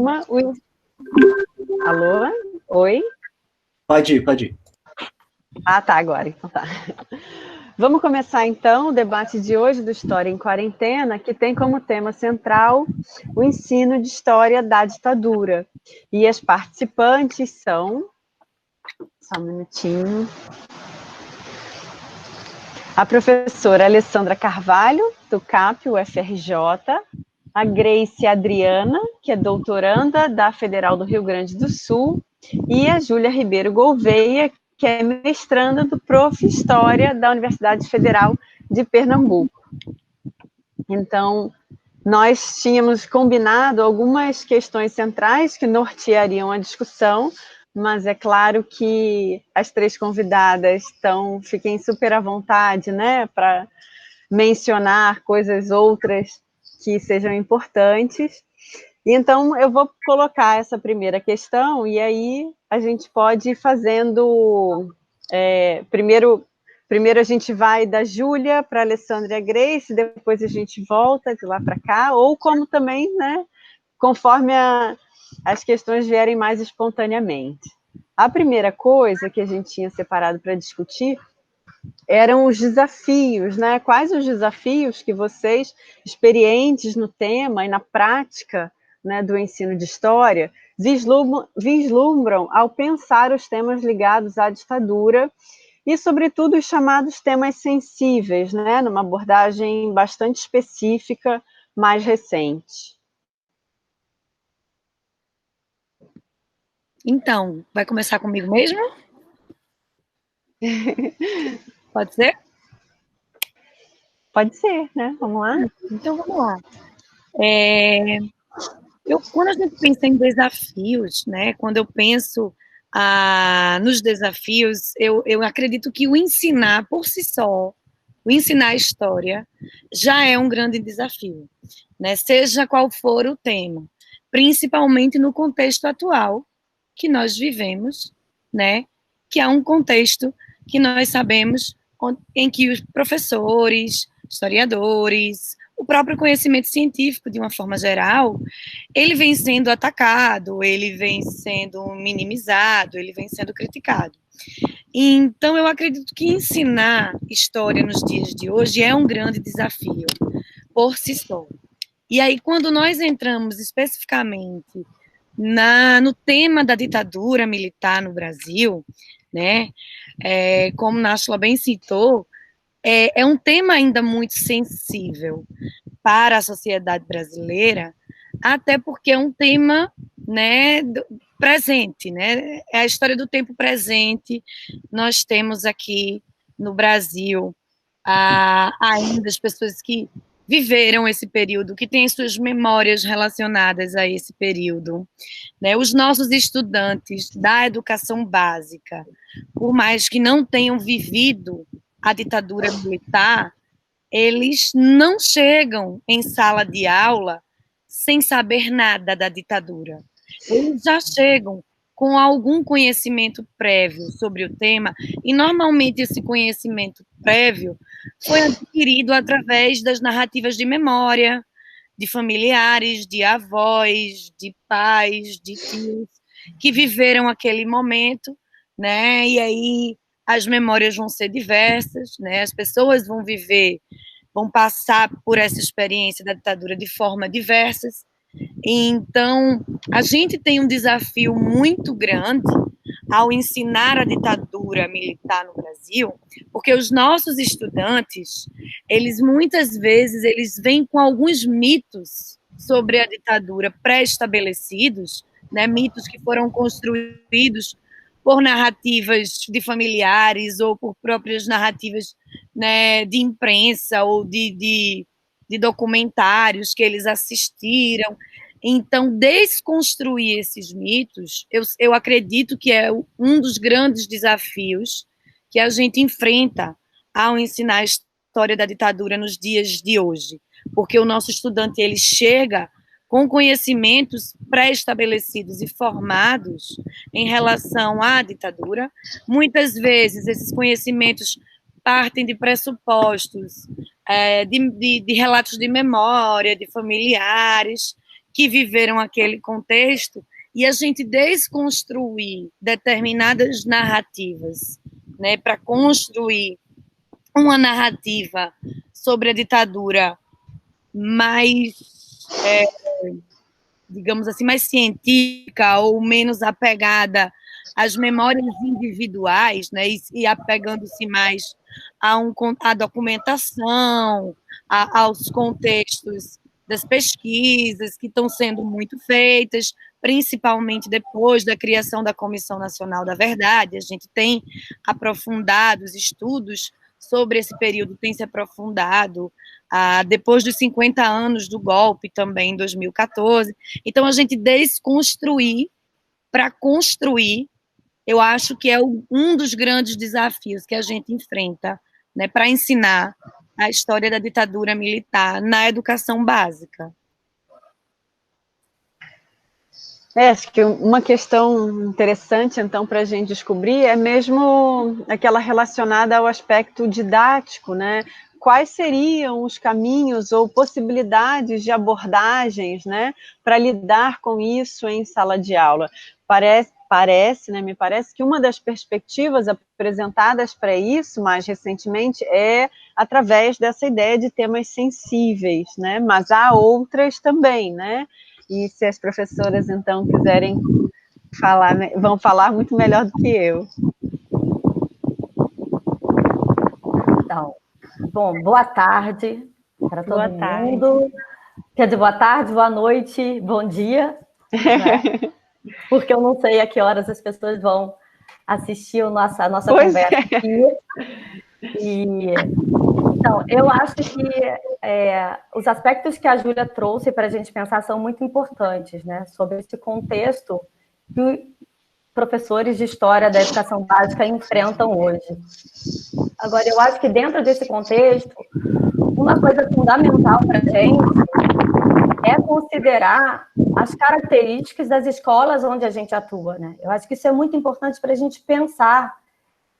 tema... Alô? Oi? Pode ir. Ah, tá, agora. Então tá. Vamos começar, então, o debate de hoje do História em Quarentena, que tem como tema central o ensino de História da ditadura. E as participantes são... Só um minutinho. A professora Alessandra Carvalho, do CAP, UFRJ, a Grace Adriana, que é doutoranda da Federal do Rio Grande do Sul, e a Júlia Ribeiro Gouveia, que é mestranda do Prof. História da Universidade Federal de Pernambuco. Então, nós tínhamos combinado algumas questões centrais que norteariam a discussão, mas é claro que as três convidadas fiquem super à vontade, né, para mencionar coisas outras que sejam importantes. Então, eu vou colocar essa primeira questão e aí a gente pode ir fazendo... Primeiro a gente vai da Júlia para a Alessandra e a Grace, depois a gente volta de lá para cá, ou como também, né, conforme as questões vierem mais espontaneamente. A primeira coisa que a gente tinha separado para discutir eram os desafios, né? Quais os desafios que vocês, experientes no tema e na prática, né, do ensino de história, vislumbram ao pensar os temas ligados à ditadura e, sobretudo, os chamados temas sensíveis, né, numa abordagem bastante específica, mais recente. Então, vai começar comigo mesmo? Pode ser? Pode ser, né? Vamos lá? Então, vamos lá. Quando a gente pensa em desafios, né, quando eu penso nos desafios, eu acredito que o ensinar por si só, o ensinar a história, já é um grande desafio, né, seja qual for o tema, principalmente no contexto atual que nós vivemos, né, que é um contexto que nós sabemos em que os professores, historiadores, o próprio conhecimento científico, de uma forma geral, ele vem sendo atacado, ele vem sendo minimizado, ele vem sendo criticado. Então, eu acredito que ensinar história nos dias de hoje é um grande desafio, por si só. E aí, quando nós entramos especificamente no tema da ditadura militar no Brasil, né, como Náshila bem citou, é um tema ainda muito sensível para a sociedade brasileira, até porque é um tema, né, presente, né, é a história do tempo presente. Nós temos aqui no Brasil ainda as pessoas que viveram esse período, que têm suas memórias relacionadas a esse período, né? Os nossos estudantes da educação básica, por mais que não tenham vivido a ditadura militar, eles não chegam em sala de aula sem saber nada da ditadura. Eles já chegam com algum conhecimento prévio sobre o tema, e normalmente esse conhecimento prévio foi adquirido através das narrativas de memória, de familiares, de avós, de pais, de tios, que viveram aquele momento, né? E aí as memórias vão ser diversas, né? As pessoas vão passar por essa experiência da ditadura de forma diversas. Então, a gente tem um desafio muito grande ao ensinar a ditadura militar no Brasil, porque os nossos estudantes, eles muitas vezes eles vêm com alguns mitos sobre a ditadura pré-estabelecidos, né, mitos que foram construídos por narrativas de familiares ou por próprias narrativas, né, de imprensa ou de documentários que eles assistiram. Então, desconstruir esses mitos, eu acredito que é um dos grandes desafios que a gente enfrenta ao ensinar a história da ditadura nos dias de hoje, porque o nosso estudante ele chega com conhecimentos pré-estabelecidos e formados em relação à ditadura. Muitas vezes esses conhecimentos partem de pressupostos, de relatos de memória, de familiares, que viveram aquele contexto, e a gente desconstruir determinadas narrativas, né, para construir uma narrativa sobre a ditadura mais, digamos assim, mais científica ou menos apegada às memórias individuais, né, e apegando-se mais à documentação, aos contextos das pesquisas que estão sendo muito feitas, principalmente depois da criação da Comissão Nacional da Verdade. A gente tem aprofundado os estudos sobre esse período, tem se aprofundado depois dos 50 anos do golpe também, em 2014. Então, a gente desconstruir para construir, eu acho que é um dos grandes desafios que a gente enfrenta, né, para ensinar a história da ditadura militar na educação básica. Acho que uma questão interessante, então, para a gente descobrir é mesmo aquela relacionada ao aspecto didático, né? Quais seriam os caminhos ou possibilidades de abordagens, né, para lidar com isso em sala de aula? Me parece que uma das perspectivas apresentadas para isso, mais recentemente, é através dessa ideia de temas sensíveis, né? Mas há outras também, né? E se as professoras, então, quiserem falar, vão falar muito melhor do que eu. Então, bom, boa tarde para todo mundo. Quer dizer, boa tarde, boa noite, bom dia, né? Porque eu não sei a que horas as pessoas vão assistir a nossa conversa aqui. Então, eu acho que os aspectos que a Júlia trouxe para a gente pensar são muito importantes, né? Sobre esse contexto que os professores de História da Educação Básica enfrentam hoje. Agora, eu acho que dentro desse contexto, uma coisa fundamental para a gente é considerar as características das escolas onde a gente atua, né? Eu acho que isso é muito importante para a gente pensar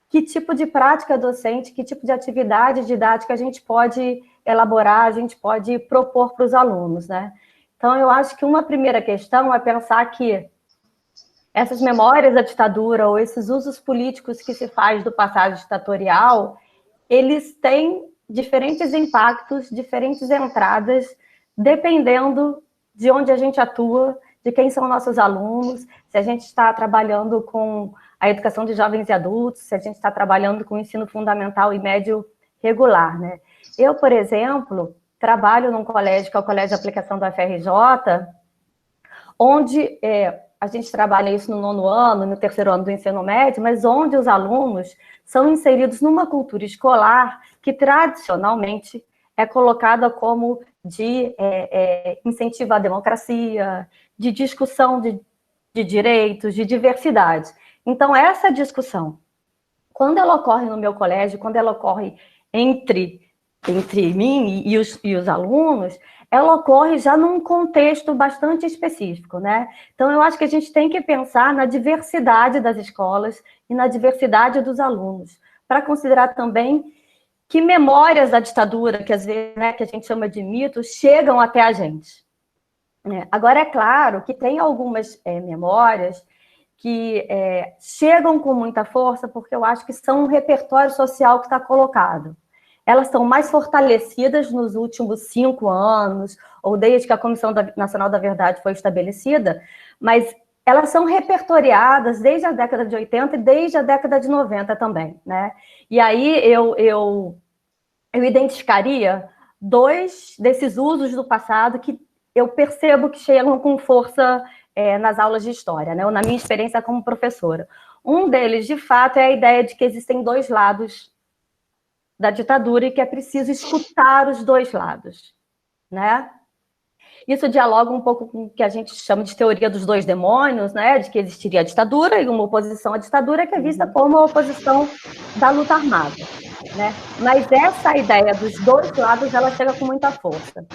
que tipo de prática docente, que tipo de atividade didática a gente pode elaborar, a gente pode propor para os alunos, né? Então, eu acho que uma primeira questão é pensar que essas memórias da ditadura ou esses usos políticos que se faz do passado ditatorial, eles têm diferentes impactos, diferentes entradas, dependendo de onde a gente atua, de quem são nossos alunos, se a gente está trabalhando com a educação de jovens e adultos, se a gente está trabalhando com o ensino fundamental e médio regular, né? Eu, por exemplo, trabalho num colégio, que é o Colégio de Aplicação da UFRJ, onde a gente trabalha isso no 9º ano, no 3º ano do ensino médio, mas onde os alunos são inseridos numa cultura escolar que, tradicionalmente, é colocada como de incentivo à democracia, de discussão de direitos, de diversidade. Então, essa discussão, quando ela ocorre no meu colégio, quando ela ocorre entre mim e os alunos, ela ocorre já num contexto bastante específico, né? Então, eu acho que a gente tem que pensar na diversidade das escolas e na diversidade dos alunos, para considerar também que memórias da ditadura, que às vezes, né, que a gente chama de mitos, chegam até a gente. Agora, é claro que tem algumas memórias que chegam com muita força, porque eu acho que são um repertório social que está colocado. Elas são mais fortalecidas nos últimos 5 anos, ou desde que a Comissão Nacional da Verdade foi estabelecida, mas elas são repertoriadas desde a década de 80 e desde a década de 90 também, né? E aí eu identificaria 2 desses usos do passado que eu percebo que chegam com força nas aulas de história, né? Ou na minha experiência como professora. Um deles, de fato, é a ideia de que existem 2 lados da ditadura e que é preciso escutar os 2 lados, né? Isso dialoga um pouco com o que a gente chama de teoria dos 2 demônios, né? De que existiria a ditadura e uma oposição à ditadura que é vista como a oposição da luta armada, né? Mas essa ideia dos 2 lados, ela chega com muita força.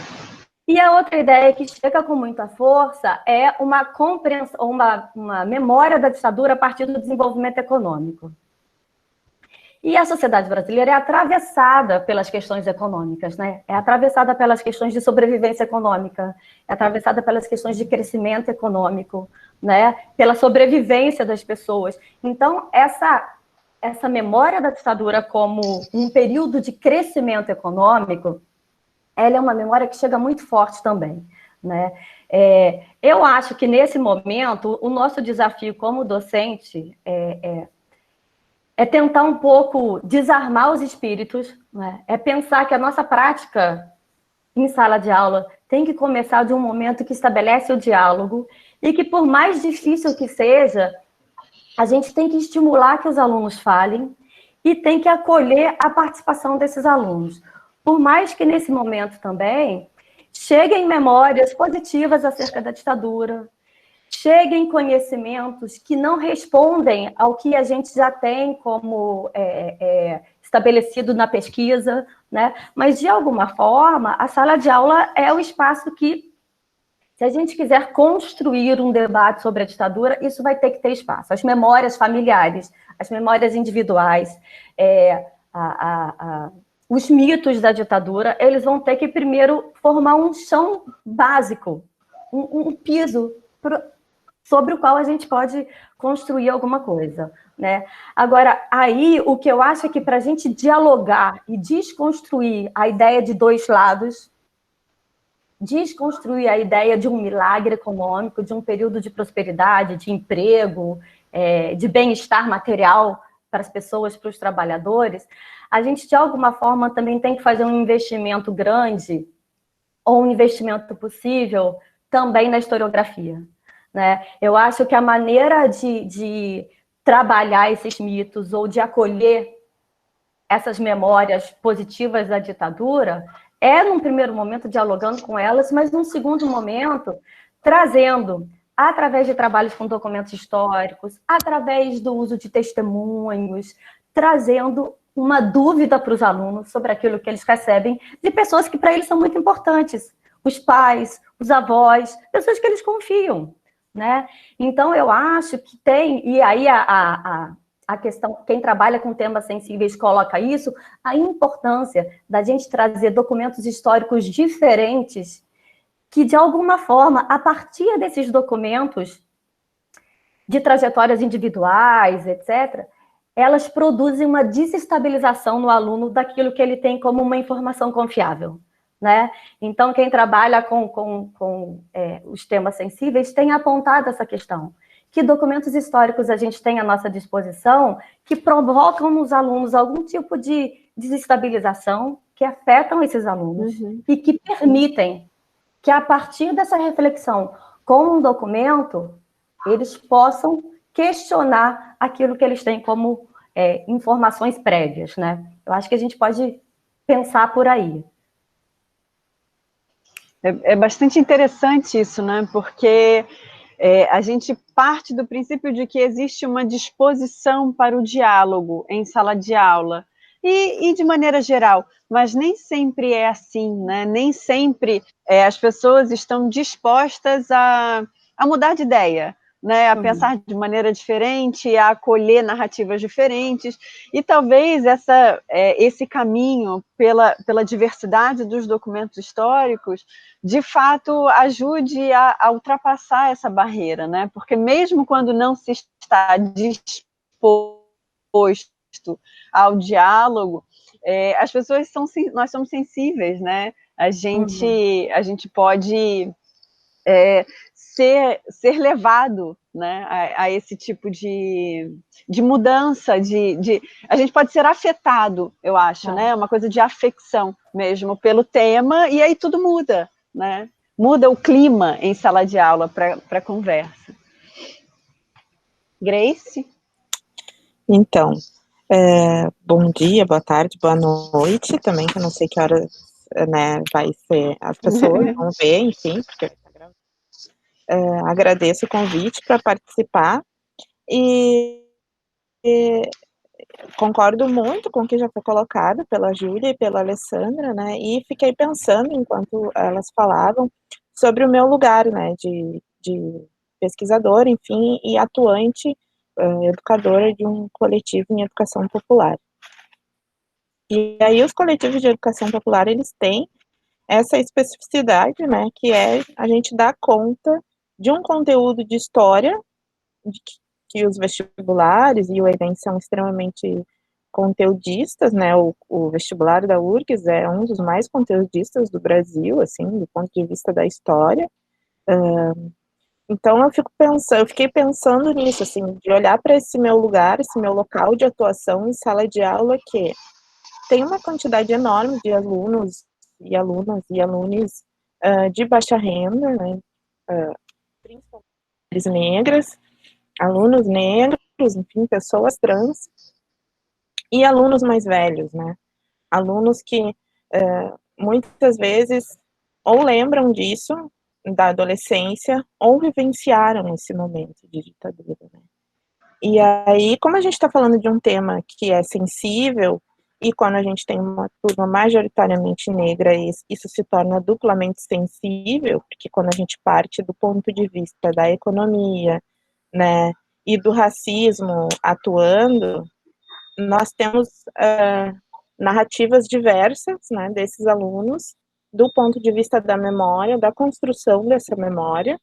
E a outra ideia que chega com muita força é uma compreensão, uma memória da ditadura a partir do desenvolvimento econômico. E a sociedade brasileira é atravessada pelas questões econômicas, né? É atravessada pelas questões de sobrevivência econômica, é atravessada pelas questões de crescimento econômico, né? Pela sobrevivência das pessoas. Então, essa memória da ditadura como um período de crescimento econômico, ela é uma memória que chega muito forte também, né? Eu acho que, nesse momento, o nosso desafio como docente é tentar um pouco desarmar os espíritos, né? É pensar que a nossa prática em sala de aula tem que começar de um momento que estabelece o diálogo e que, por mais difícil que seja, a gente tem que estimular que os alunos falem e tem que acolher a participação desses alunos. Por mais que, nesse momento também, cheguem memórias positivas acerca da ditadura, cheguem conhecimentos que não respondem ao que a gente já tem como estabelecido na pesquisa, né? Mas, de alguma forma, a sala de aula é o espaço que, se a gente quiser construir um debate sobre a ditadura, isso vai ter que ter espaço. As memórias familiares, as memórias individuais, os mitos da ditadura, eles vão ter que primeiro formar um chão básico, um piso sobre o qual a gente pode construir alguma coisa, né? Agora, aí, o que eu acho é que para a gente dialogar e desconstruir a ideia de dois lados, desconstruir a ideia de um milagre econômico, de um período de prosperidade, de emprego, de bem-estar material para as pessoas, para os trabalhadores, a gente, de alguma forma, também tem que fazer um investimento grande, ou um investimento possível, também na historiografia, né? Eu acho que a maneira de trabalhar esses mitos ou de acolher essas memórias positivas da ditadura num primeiro momento, dialogando com elas, mas num segundo momento, trazendo, através de trabalhos com documentos históricos, através do uso de testemunhos, trazendo uma dúvida para os alunos sobre aquilo que eles recebem de pessoas que para eles são muito importantes, os pais, os avós, pessoas que eles confiam, né? Então, eu acho que tem, e aí a questão, quem trabalha com temas sensíveis coloca isso, a importância da gente trazer documentos históricos diferentes que, de alguma forma, a partir desses documentos de trajetórias individuais, etc., elas produzem uma desestabilização no aluno daquilo que ele tem como uma informação confiável, né? Então, quem trabalha com os temas sensíveis tem apontado essa questão. Que documentos históricos a gente tem à nossa disposição que provocam nos alunos algum tipo de desestabilização, que afetam esses alunos e que permitem que, a partir dessa reflexão com um documento, eles possam questionar aquilo que eles têm como informações prévias, né? Eu acho que a gente pode pensar por aí. É bastante interessante isso, né? Porque a gente parte do princípio de que existe uma disposição para o diálogo em sala de aula, e de maneira geral, mas nem sempre é assim, né? Nem sempre as pessoas estão dispostas a mudar de ideia, né? A pensar de maneira diferente, a acolher narrativas diferentes, e talvez esse caminho pela diversidade dos documentos históricos, de fato, ajude a ultrapassar essa barreira, né? Porque mesmo quando não se está disposto ao diálogo, as pessoas nós somos sensíveis, né? A gente pode ser levado, né, a esse tipo de mudança, a gente pode ser afetado, eu acho, né? Uma coisa de afecção mesmo pelo tema, e aí tudo muda, né? Muda o clima em sala de aula para conversa. Grace? Então, bom dia, boa tarde, boa noite também, que eu não sei que horas, né, vai ser, as pessoas vão ver, enfim, porque agradeço o convite para participar e concordo muito com o que já foi colocado pela Júlia e pela Alessandra, né, e fiquei pensando, enquanto elas falavam, sobre o meu lugar, né, de pesquisadora, enfim, e atuante, educadora de um coletivo em educação popular. E aí os coletivos de educação popular, eles têm essa especificidade, né, que é a gente dar conta de um conteúdo de história, de que os vestibulares e o Enem são extremamente conteudistas, né, o vestibular da URGS é um dos mais conteudistas do Brasil, assim, do ponto de vista da história. Então eu fiquei pensando nisso, assim, de olhar para esse meu lugar, esse meu local de atuação em sala de aula, que tem uma quantidade enorme de alunos e alunas e alunos de baixa renda, né, principalmente mulheres negras, alunos negros, enfim, pessoas trans, e alunos mais velhos, né, alunos que muitas vezes ou lembram disso, da adolescência, ou vivenciaram esse momento de ditadura, né. E aí, como a gente está falando de um tema que é sensível, e quando a gente tem uma turma majoritariamente negra, isso se torna duplamente sensível, porque quando a gente parte do ponto de vista da economia, né, e do racismo atuando, nós temos narrativas diversas, né, desses alunos, do ponto de vista da memória, da construção dessa memória,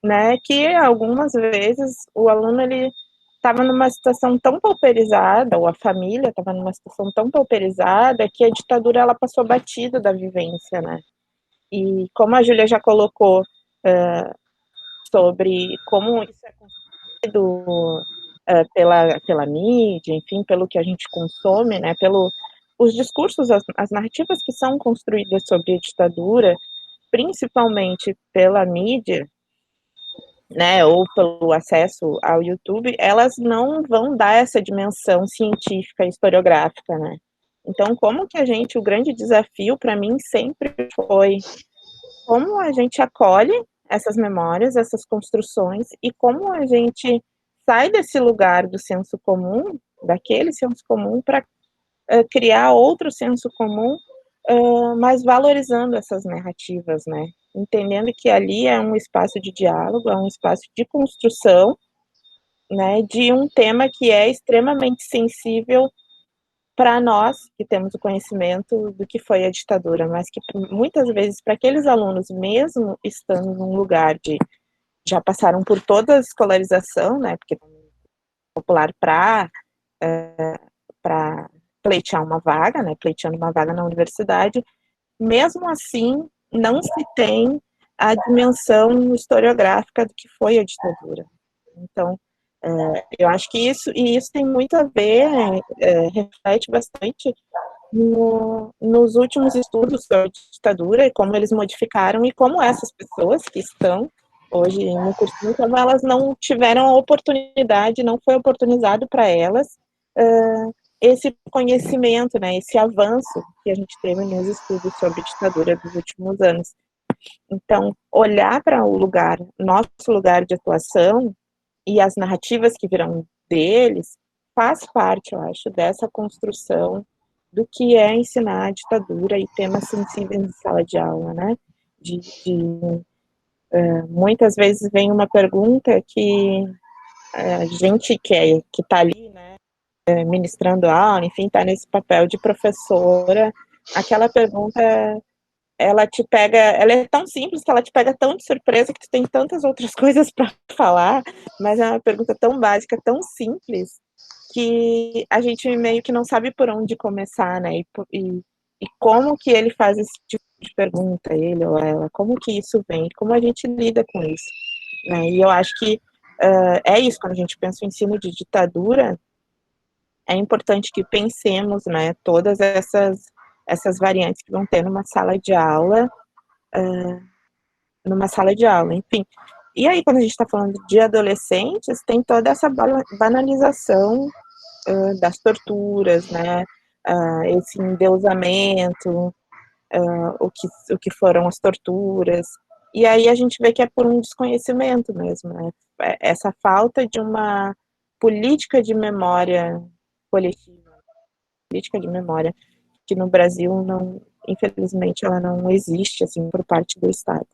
né, que algumas vezes o aluno, ele estava numa situação tão pauperizada, ou a família estava numa situação tão pauperizada, que a ditadura, ela passou batida da vivência, né, e como a Júlia já colocou sobre como isso é construído pela mídia, enfim, pelo que a gente consome, né, os discursos, as narrativas que são construídas sobre a ditadura, principalmente pela mídia, né, ou pelo acesso ao YouTube, elas não vão dar essa dimensão científica e historiográfica, né. Então, como que o grande desafio para mim sempre foi como a gente acolhe essas memórias, essas construções, e como a gente sai desse lugar do senso comum, daquele senso comum, para criar outro senso comum, mas valorizando essas narrativas, né? Entendendo que ali é um espaço de diálogo, é um espaço de construção, né, de um tema que é extremamente sensível para nós, que temos o conhecimento do que foi a ditadura, mas que muitas vezes, para aqueles alunos, mesmo estando num lugar já passaram por toda a escolarização, né, porque popular para pleitear uma vaga, né, pleiteando uma vaga na universidade, mesmo assim, não se tem a dimensão historiográfica do que foi a ditadura. Então, eu acho que isso tem muito a ver, reflete bastante nos últimos estudos sobre ditadura e como eles modificaram e como essas pessoas que estão hoje no cursinho, como elas não tiveram a oportunidade, não foi oportunizado para elas esse conhecimento, né, esse avanço que a gente teve nos estudos sobre ditadura dos últimos anos. Então, olhar para o lugar, nosso lugar de atuação e as narrativas que virão deles, faz parte, eu acho, dessa construção do que é ensinar a ditadura e temas sensíveis em sala de aula, né? Muitas vezes vem uma pergunta que a gente que está ali, né, ministrando aula, enfim, está nesse papel de professora, aquela pergunta, ela é tão simples que ela te pega tão de surpresa que tu tem tantas outras coisas para falar, mas é uma pergunta tão básica, tão simples, que a gente meio que não sabe por onde começar, né, e como que ele faz esse tipo de pergunta, ele ou ela, como que isso vem, como a gente lida com isso, né, e eu acho que é isso, quando a gente pensa em ensino de ditadura, é importante que pensemos, né, todas essas variantes que vão ter numa sala de aula, enfim. E aí, quando a gente está falando de adolescentes, tem toda essa banalização das torturas, né, esse endeusamento, o que foram as torturas, e aí a gente vê que é por um desconhecimento mesmo, né, essa falta de uma política de memória coletiva, política de memória, que no Brasil não, infelizmente, ela não existe, assim, por parte do Estado.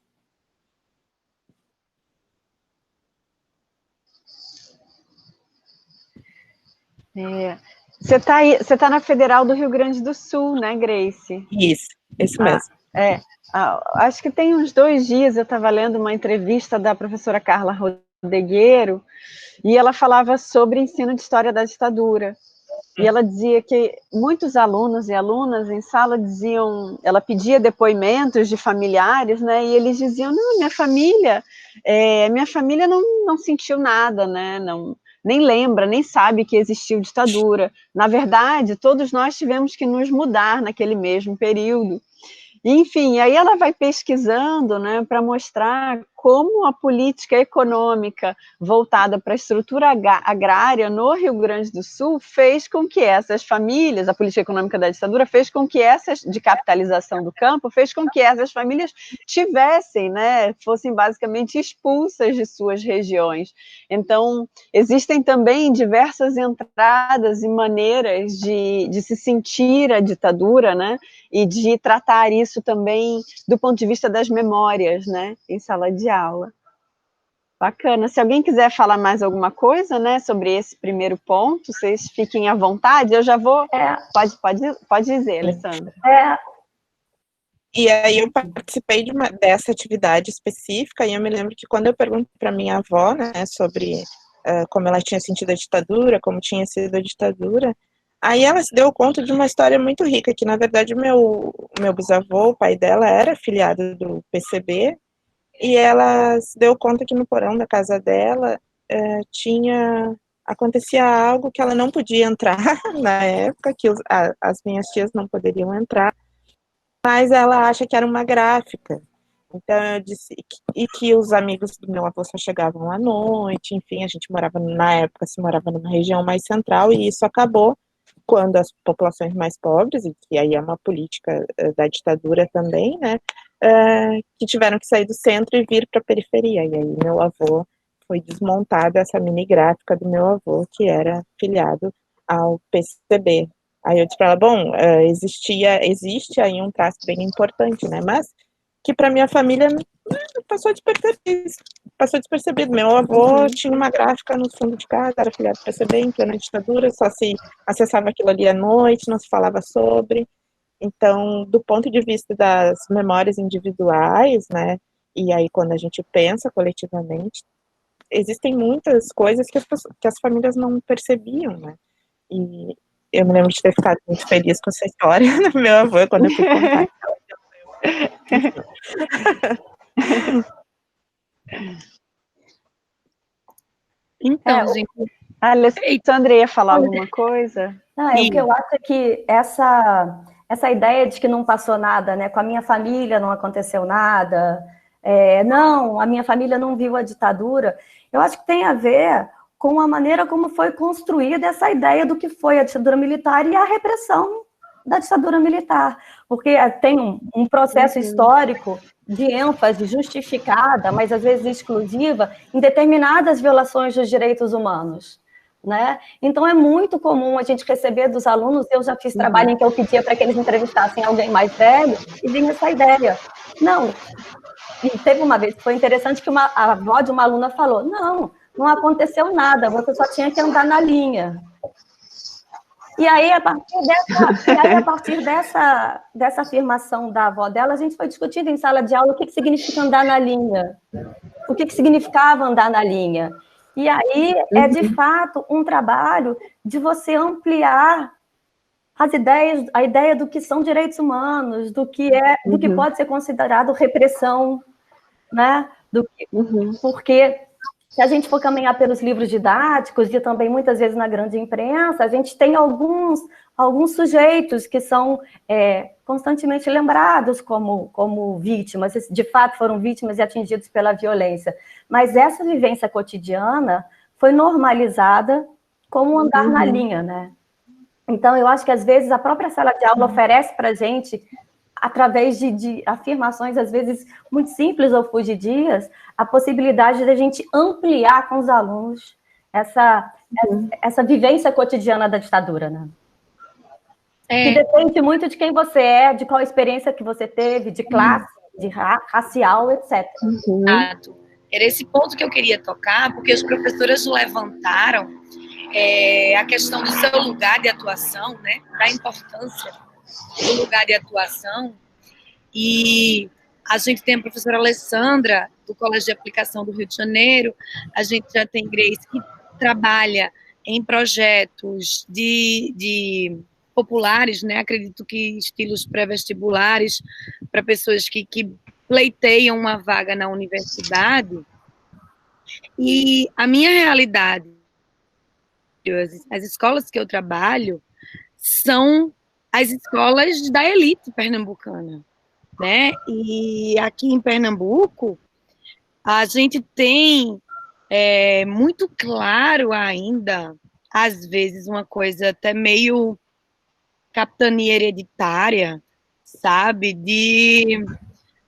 Você tá na Federal do Rio Grande do Sul, né, Grace? Isso mesmo. Acho que tem uns 2 dias eu estava lendo uma entrevista da professora Carla Rodegueiro, e ela falava sobre ensino de história da ditadura. E ela dizia que muitos alunos e alunas em sala diziam, ela pedia depoimentos de familiares, né? E eles diziam, não, minha família não sentiu nada, né? Não, nem lembra, nem sabe que existiu ditadura. Na verdade, todos nós tivemos que nos mudar naquele mesmo período. Enfim, aí ela vai pesquisando, né, para mostrar como a política econômica voltada para a estrutura agrária no Rio Grande do Sul fez com que essas famílias, a política econômica da ditadura fez com que essas, de capitalização do campo, fez com que essas famílias tivessem, né, fossem basicamente expulsas de suas regiões. Então, existem também diversas entradas e maneiras de se sentir a ditadura, né, e de tratar isso também do ponto de vista das memórias, né, em sala de aula. Bacana. Se alguém quiser falar mais alguma coisa, né, sobre esse primeiro ponto, vocês fiquem à vontade, eu já vou... Pode dizer, Alessandra. E aí eu participei dessa atividade específica, e eu me lembro que quando eu pergunto para minha avó, né, sobre como ela tinha sentido a ditadura, como tinha sido a ditadura, aí ela se deu conta de uma história muito rica, que na verdade meu bisavô, o pai dela, era filiado do PCB, e ela se deu conta que no porão da casa dela acontecia algo que ela não podia entrar na época, que as minhas tias não poderiam entrar, mas ela acha que era uma gráfica. Então eu disse que os amigos do meu avô só chegavam à noite, enfim, a gente morava, na época, se morava numa região mais central, e isso acabou quando as populações mais pobres, e que aí é uma política da ditadura também, né, que tiveram que sair do centro e vir para a periferia. E aí meu avô foi desmontada essa mini gráfica do meu avô, que era filiado ao PCB. Aí eu disse para ela, bom, existe aí um traço bem importante, né, mas que para minha família passou despercebido. Meu avô tinha uma gráfica no fundo de casa, era filiado do PCB, em plena ditadura, só se acessava aquilo ali à noite, não se falava sobre. Então, do ponto de vista das memórias individuais, né, e aí quando a gente pensa coletivamente, existem muitas coisas que as famílias não percebiam, né, e eu me lembro de ter ficado muito feliz com essa história do meu avô, quando eu fui contar. Então, gente... A Alessandra ia falar alguma coisa? Não, o que eu acho é que essa ideia de que não passou nada, né, com a minha família não aconteceu nada, não, a minha família não viu a ditadura, eu acho que tem a ver com a maneira como foi construída essa ideia do que foi a ditadura militar e a repressão da ditadura militar, porque tem um processo histórico de ênfase justificada, mas às vezes exclusiva, em determinadas violações dos direitos humanos, né? Então é muito comum a gente receber dos alunos, eu já fiz trabalho em que eu pedia para que eles entrevistassem alguém mais velho, e vinha essa ideia. Não, e teve uma vez que foi interessante que a avó de uma aluna falou, não aconteceu nada, você só tinha que andar na linha. E aí, a partir dessa afirmação da avó dela, a gente foi discutindo em sala de aula o que significa andar na linha, o que significava andar na linha. E aí é, de fato, um trabalho de você ampliar as ideias, a ideia do que são direitos humanos, do que pode ser considerado repressão, né? Porque se a gente for caminhar pelos livros didáticos e também muitas vezes na grande imprensa, a gente tem alguns sujeitos que são constantemente lembrados como vítimas, de fato foram vítimas e atingidos pela violência. Mas essa vivência cotidiana foi normalizada como andar na linha, né? Então, eu acho que às vezes a própria sala de aula oferece para a gente, através de afirmações, às vezes, muito simples ou fugidias, a possibilidade de a gente ampliar com os alunos essa vivência cotidiana da ditadura, né? Que depende muito de quem você é, de qual experiência que você teve, de classe, de racial, etc. Exato. Era esse ponto que eu queria tocar, porque as professoras levantaram a questão do seu lugar de atuação, né? Da importância do lugar de atuação. E a gente tem a professora Alessandra, do Colégio de Aplicação do Rio de Janeiro, a gente já tem Grace, que trabalha em projetos de populares, né? Acredito que estilos pré-vestibulares, para pessoas que pleiteiam uma vaga na universidade. E a minha realidade, as escolas que eu trabalho, são as escolas da elite pernambucana, né? E aqui em Pernambuco, a gente tem muito claro ainda, às vezes, uma coisa até meio capitania hereditária, sabe? De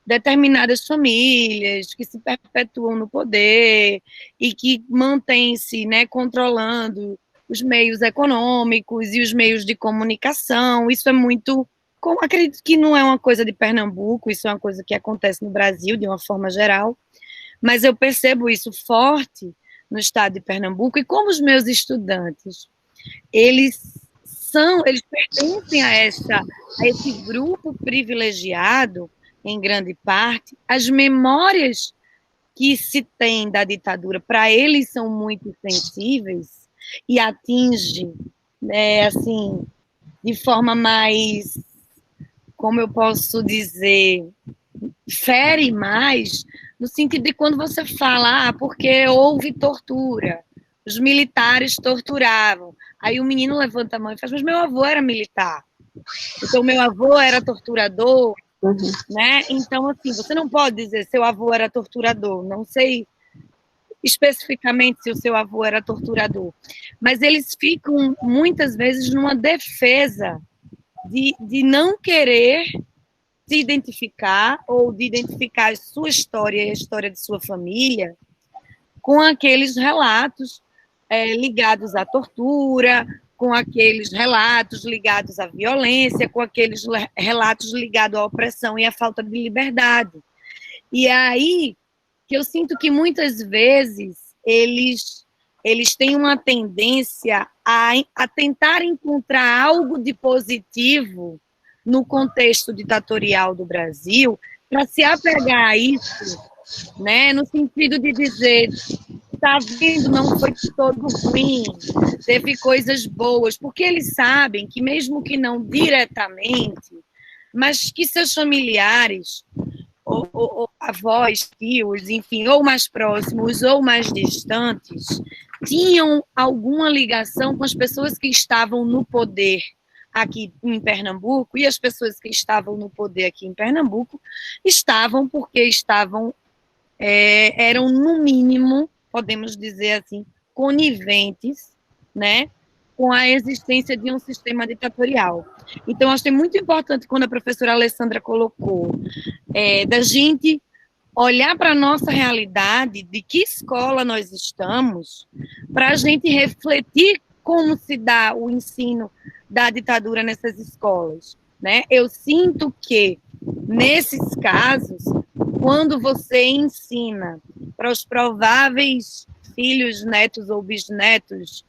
determinadas famílias que se perpetuam no poder e que mantêm-se, né, controlando os meios econômicos e os meios de comunicação. Isso é muito... Acredito que não é uma coisa de Pernambuco, isso é uma coisa que acontece no Brasil, de uma forma geral, mas eu percebo isso forte no estado de Pernambuco, e como os meus estudantes, eles pertencem a esse grupo privilegiado, em grande parte, as memórias que se tem da ditadura, para eles são muito sensíveis e atingem, né, assim, de forma mais, como eu posso dizer, fere mais, no sentido de quando você fala, porque houve tortura, os militares torturavam, aí o menino levanta a mão e fala, mas meu avô era militar, então meu avô era torturador, né? Então, assim, você não pode dizer seu avô era torturador, não sei especificamente se o seu avô era torturador, mas eles ficam, muitas vezes, numa defesa de não querer se identificar ou de identificar a sua história e a história de sua família com aqueles relatos ligados à tortura, com aqueles relatos ligados à violência, com aqueles relatos ligados à opressão e à falta de liberdade. E é aí que eu sinto que muitas vezes eles têm uma tendência a tentar encontrar algo de positivo no contexto ditatorial do Brasil para se apegar a isso, né, no sentido de dizer, tá vendo, não foi todo ruim, teve coisas boas, porque eles sabem que mesmo que não diretamente, mas que seus familiares, ou avós, tios, enfim, ou mais próximos ou mais distantes, tinham alguma ligação com as pessoas que estavam no poder aqui em Pernambuco, e as pessoas que estavam no poder aqui em Pernambuco estavam porque eram, no mínimo, podemos dizer assim, coniventes, né, com a existência de um sistema ditatorial. Então, acho que é muito importante, quando a professora Alessandra colocou, da gente olhar para a nossa realidade, de que escola nós estamos, para a gente refletir como se dá o ensino da ditadura nessas escolas, né? Eu sinto que, nesses casos, quando você ensina para os prováveis filhos, netos ou bisnetos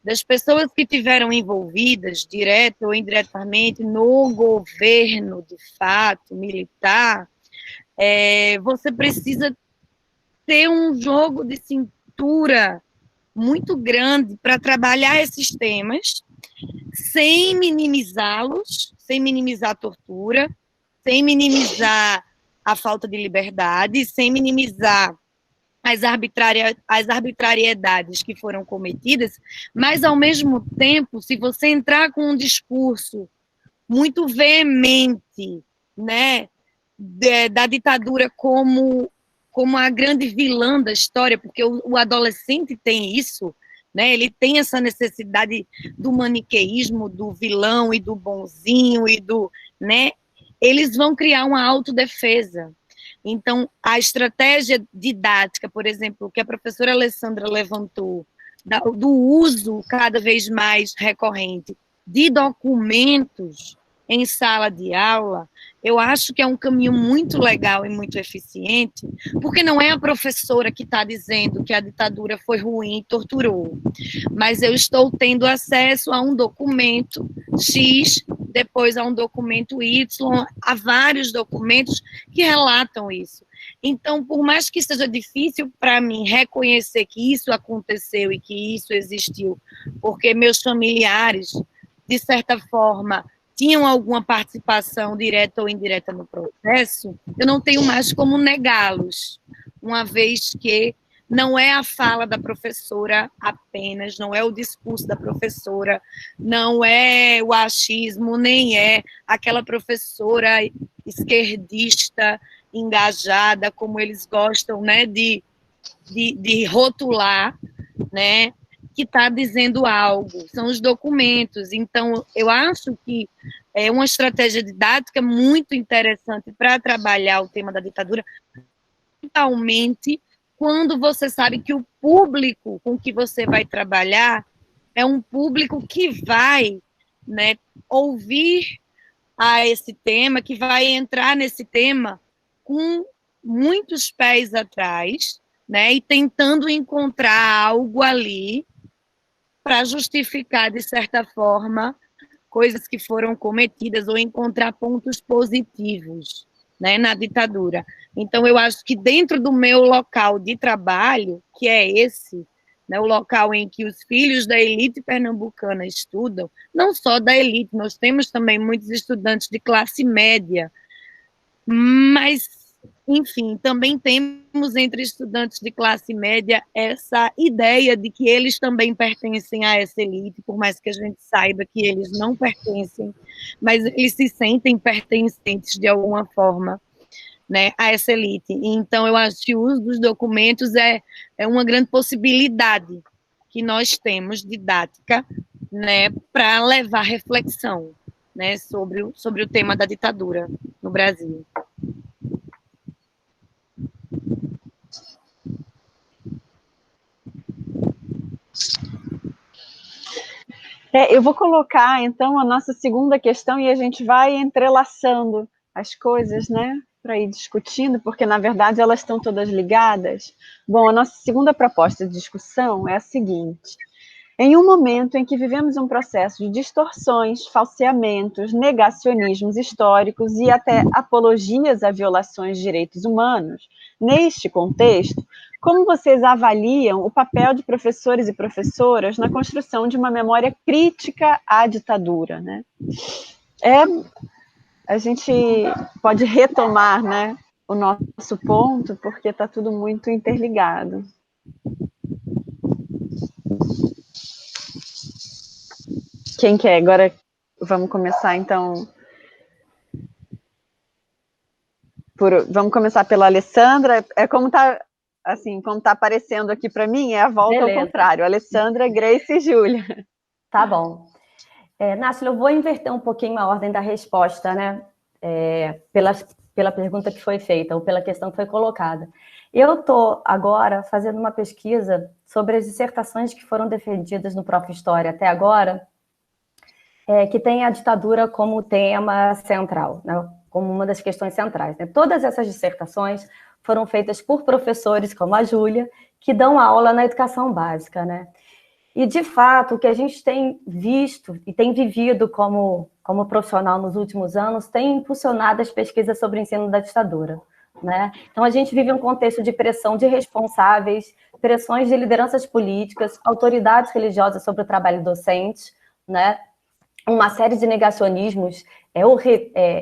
das pessoas que tiveram envolvidas, direto ou indiretamente, no governo, de fato, militar, você precisa ter um jogo de cintura muito grande para trabalhar esses temas, sem minimizá-los, sem minimizar a tortura, sem minimizar a falta de liberdade, sem minimizar as arbitrariedades que foram cometidas, mas, ao mesmo tempo, se você entrar com um discurso muito veemente, né, da ditadura como a grande vilã da história, porque o adolescente tem isso, né, ele tem essa necessidade do maniqueísmo, do vilão e do bonzinho, né, eles vão criar uma autodefesa. Então, a estratégia didática, por exemplo, que a professora Alessandra levantou, do uso cada vez mais recorrente de documentos em sala de aula, eu acho que é um caminho muito legal e muito eficiente, porque não é a professora que está dizendo que a ditadura foi ruim e torturou, mas eu estou tendo acesso a um documento X, depois a um documento Y, a vários documentos que relatam isso. Então, por mais que seja difícil para mim reconhecer que isso aconteceu e que isso existiu, porque meus familiares, de certa forma, tinham alguma participação direta ou indireta no processo, eu não tenho mais como negá-los, uma vez que não é a fala da professora apenas, não é o discurso da professora, não é o achismo, nem é aquela professora esquerdista, engajada, como eles gostam, né, de rotular, né, que está dizendo algo, são os documentos. Então, eu acho que é uma estratégia didática muito interessante para trabalhar o tema da ditadura, principalmente quando você sabe que o público com que você vai trabalhar é um público que vai, né, ouvir a esse tema, que vai entrar nesse tema com muitos pés atrás, né, e tentando encontrar algo ali para justificar, de certa forma, coisas que foram cometidas ou encontrar pontos positivos, né, na ditadura. Então, eu acho que dentro do meu local de trabalho, que é esse, né, o local em que os filhos da elite pernambucana estudam, não só da elite, nós temos também muitos estudantes de classe média, mas, enfim, também temos entre estudantes de classe média essa ideia de que eles também pertencem a essa elite, por mais que a gente saiba que eles não pertencem, mas eles se sentem pertencentes de alguma forma, né, a essa elite. Então, eu acho que o uso dos documentos é uma grande possibilidade que nós temos, didática, né, para levar reflexão, né, sobre o tema da ditadura no Brasil. Eu vou colocar, então, a nossa segunda questão e a gente vai entrelaçando as coisas, né, para ir discutindo, porque, na verdade, elas estão todas ligadas. Bom, a nossa segunda proposta de discussão é a seguinte: em um momento em que vivemos um processo de distorções, falseamentos, negacionismos históricos e até apologias a violações de direitos humanos, neste contexto, como vocês avaliam o papel de professores e professoras na construção de uma memória crítica à ditadura, né? A gente pode retomar, né, o nosso ponto, porque está tudo muito interligado. Quem quer? Agora vamos começar, então. Vamos começar pela Alessandra. É como está assim, como está aparecendo aqui para mim, é a volta ao contrário. Alessandra, Grace e Júlia. Tá bom. Nácio, eu vou inverter um pouquinho a ordem da resposta, né? Pela pergunta que foi feita, ou pela questão que foi colocada. Eu estou agora fazendo uma pesquisa sobre as dissertações que foram defendidas no Prof. História até agora, que tem a ditadura como tema central, né? Como uma das questões centrais, né? Todas essas dissertações foram feitas por professores como a Júlia, que dão aula na educação básica, né? E, de fato, o que a gente tem visto e tem vivido como profissional nos últimos anos tem impulsionado as pesquisas sobre o ensino da ditadura, né? Então, a gente vive um contexto de pressão de responsáveis, pressões de lideranças políticas, autoridades religiosas sobre o trabalho docente, né? Uma série de negacionismos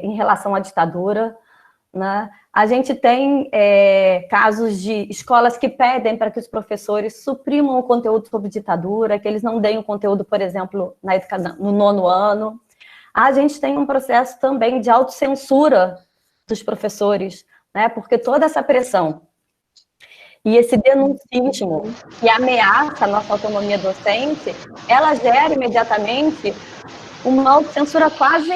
em relação à ditadura, né? A gente tem casos de escolas que pedem para que os professores suprimam o conteúdo sobre ditadura, que eles não deem o conteúdo, por exemplo, no 9º ano. A gente tem um processo também de autocensura dos professores, né? Porque toda essa pressão e esse denuncismo que ameaça a nossa autonomia docente, ela gera imediatamente uma autocensura quase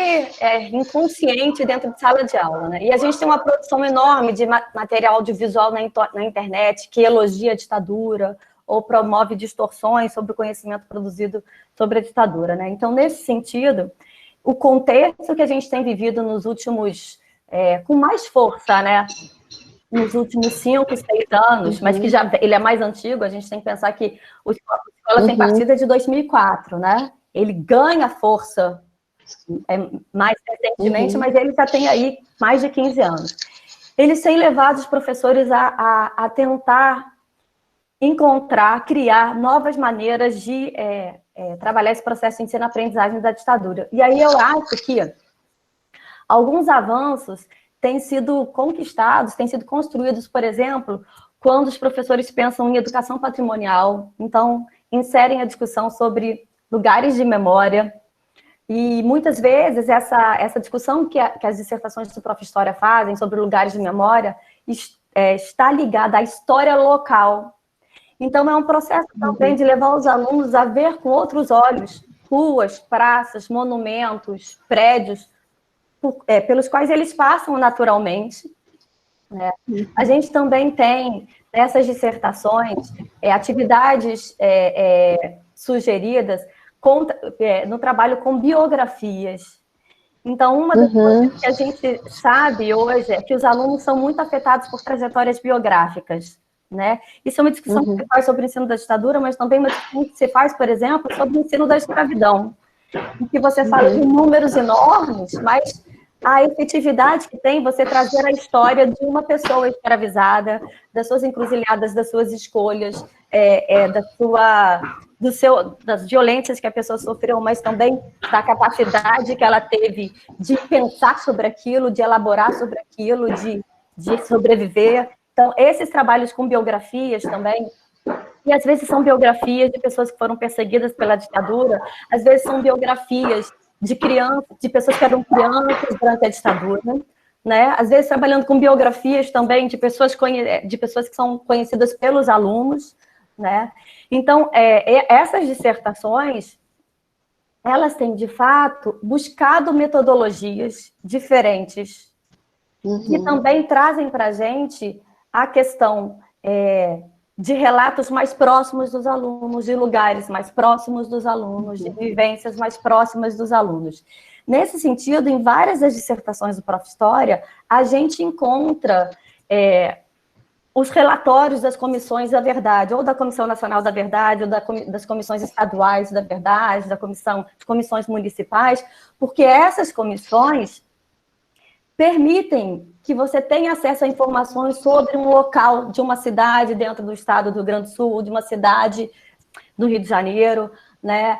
inconsciente dentro de sala de aula, né? E a gente tem uma produção enorme de material audiovisual na internet que elogia a ditadura ou promove distorções sobre o conhecimento produzido sobre a ditadura, né? Então, nesse sentido, o contexto que a gente tem vivido nos últimos, com mais força, né? Nos últimos 5, 6 anos, mas que ele é mais antigo, a gente tem que pensar que o Escola Sem Partido é de 2004, né? Ele ganha força mais recentemente, mas ele já tem aí mais de 15 anos. Eles têm levado os professores a tentar encontrar, criar novas maneiras de trabalhar esse processo de ensino-aprendizagem da ditadura. E aí eu acho que alguns avanços têm sido conquistados, têm sido construídos, por exemplo, quando os professores pensam em educação patrimonial, então inserem a discussão sobre lugares de memória, e muitas vezes essa discussão que as dissertações do Prof. História fazem sobre lugares de memória está ligada à história local. Então é um processo também de levar os alunos a ver com outros olhos ruas, praças, monumentos, prédios, pelos quais eles passam naturalmente. Né? A gente também tem, nessas dissertações, atividades sugeridas no trabalho com biografias. Então, uma das coisas que a gente sabe hoje é que os alunos são muito afetados por trajetórias biográficas. Né? Isso é uma discussão que se faz sobre o ensino da ditadura, mas também uma discussão que se faz, por exemplo, sobre o ensino da escravidão. Em que você fala de números enormes, mas a efetividade que tem você trazer a história de uma pessoa escravizada, das suas encruzilhadas, das suas escolhas, das violências que a pessoa sofreu, mas também da capacidade que ela teve de pensar sobre aquilo, de elaborar sobre aquilo, de sobreviver. Então, esses trabalhos com biografias também, e às vezes são biografias de pessoas que foram perseguidas pela ditadura, às vezes são biografias de crianças, de pessoas que eram crianças durante a ditadura, né? Às vezes trabalhando com biografias também de pessoas que são conhecidas pelos alunos, né? Então, essas dissertações, elas têm, de fato, buscado metodologias diferentes que também trazem para a gente a questão de relatos mais próximos dos alunos, de lugares mais próximos dos alunos, de vivências mais próximas dos alunos. Nesse sentido, em várias das dissertações do Prof. História, a gente encontra os relatórios das comissões da verdade, ou da Comissão Nacional da Verdade, ou das comissões estaduais da verdade, das comissões municipais, porque essas comissões permitem que você tenha acesso a informações sobre um local de uma cidade dentro do estado do Rio Grande do Sul, de uma cidade do Rio de Janeiro, né?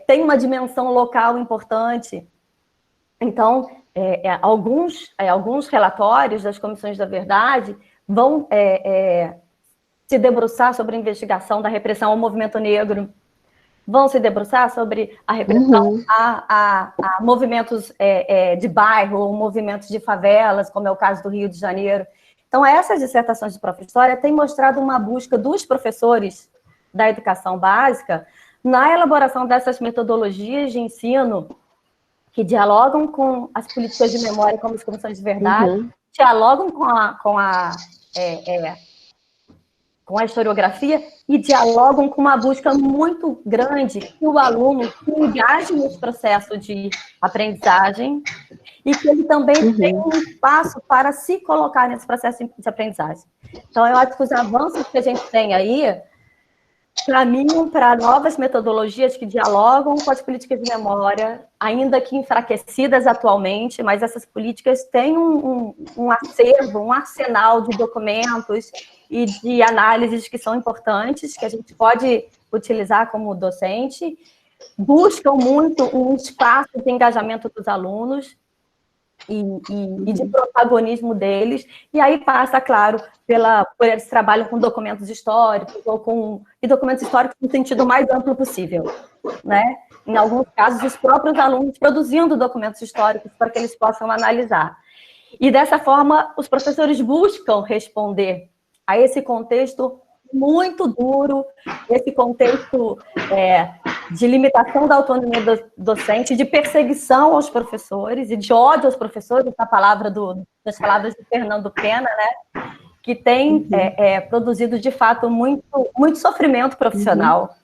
Tem uma dimensão local importante. Então, alguns relatórios das comissões da verdade vão se debruçar sobre a investigação da repressão ao movimento negro, vão se debruçar sobre a repressão a movimentos de bairro, ou movimentos de favelas, como é o caso do Rio de Janeiro. Então, essas dissertações de Prof. História têm mostrado uma busca dos professores da educação básica na elaboração dessas metodologias de ensino que dialogam com as políticas de memória, como as comissões de verdade, dialogam com a historiografia e dialogam com uma busca muito grande que o aluno se engaje nesse processo de aprendizagem e que ele também tenha um espaço para se colocar nesse processo de aprendizagem. Então, eu acho que os avanços que a gente tem aí caminham para novas metodologias que dialogam com as políticas de memória, ainda que enfraquecidas atualmente, mas essas políticas têm um acervo, um arsenal de documentos e de análises que são importantes, que a gente pode utilizar como docente, buscam muito um espaço de engajamento dos alunos e de protagonismo deles, e aí passa, claro, por eles trabalham com documentos históricos, e documentos históricos no sentido mais amplo possível, né? Em alguns casos, os próprios alunos produzindo documentos históricos para que eles possam analisar. E dessa forma, os professores buscam responder a esse contexto muito duro, esse contexto de limitação da autonomia docente, de perseguição aos professores e de ódio aos professores, das palavras de Fernando Pena, né, que tem produzido, de fato, muito, muito sofrimento profissional.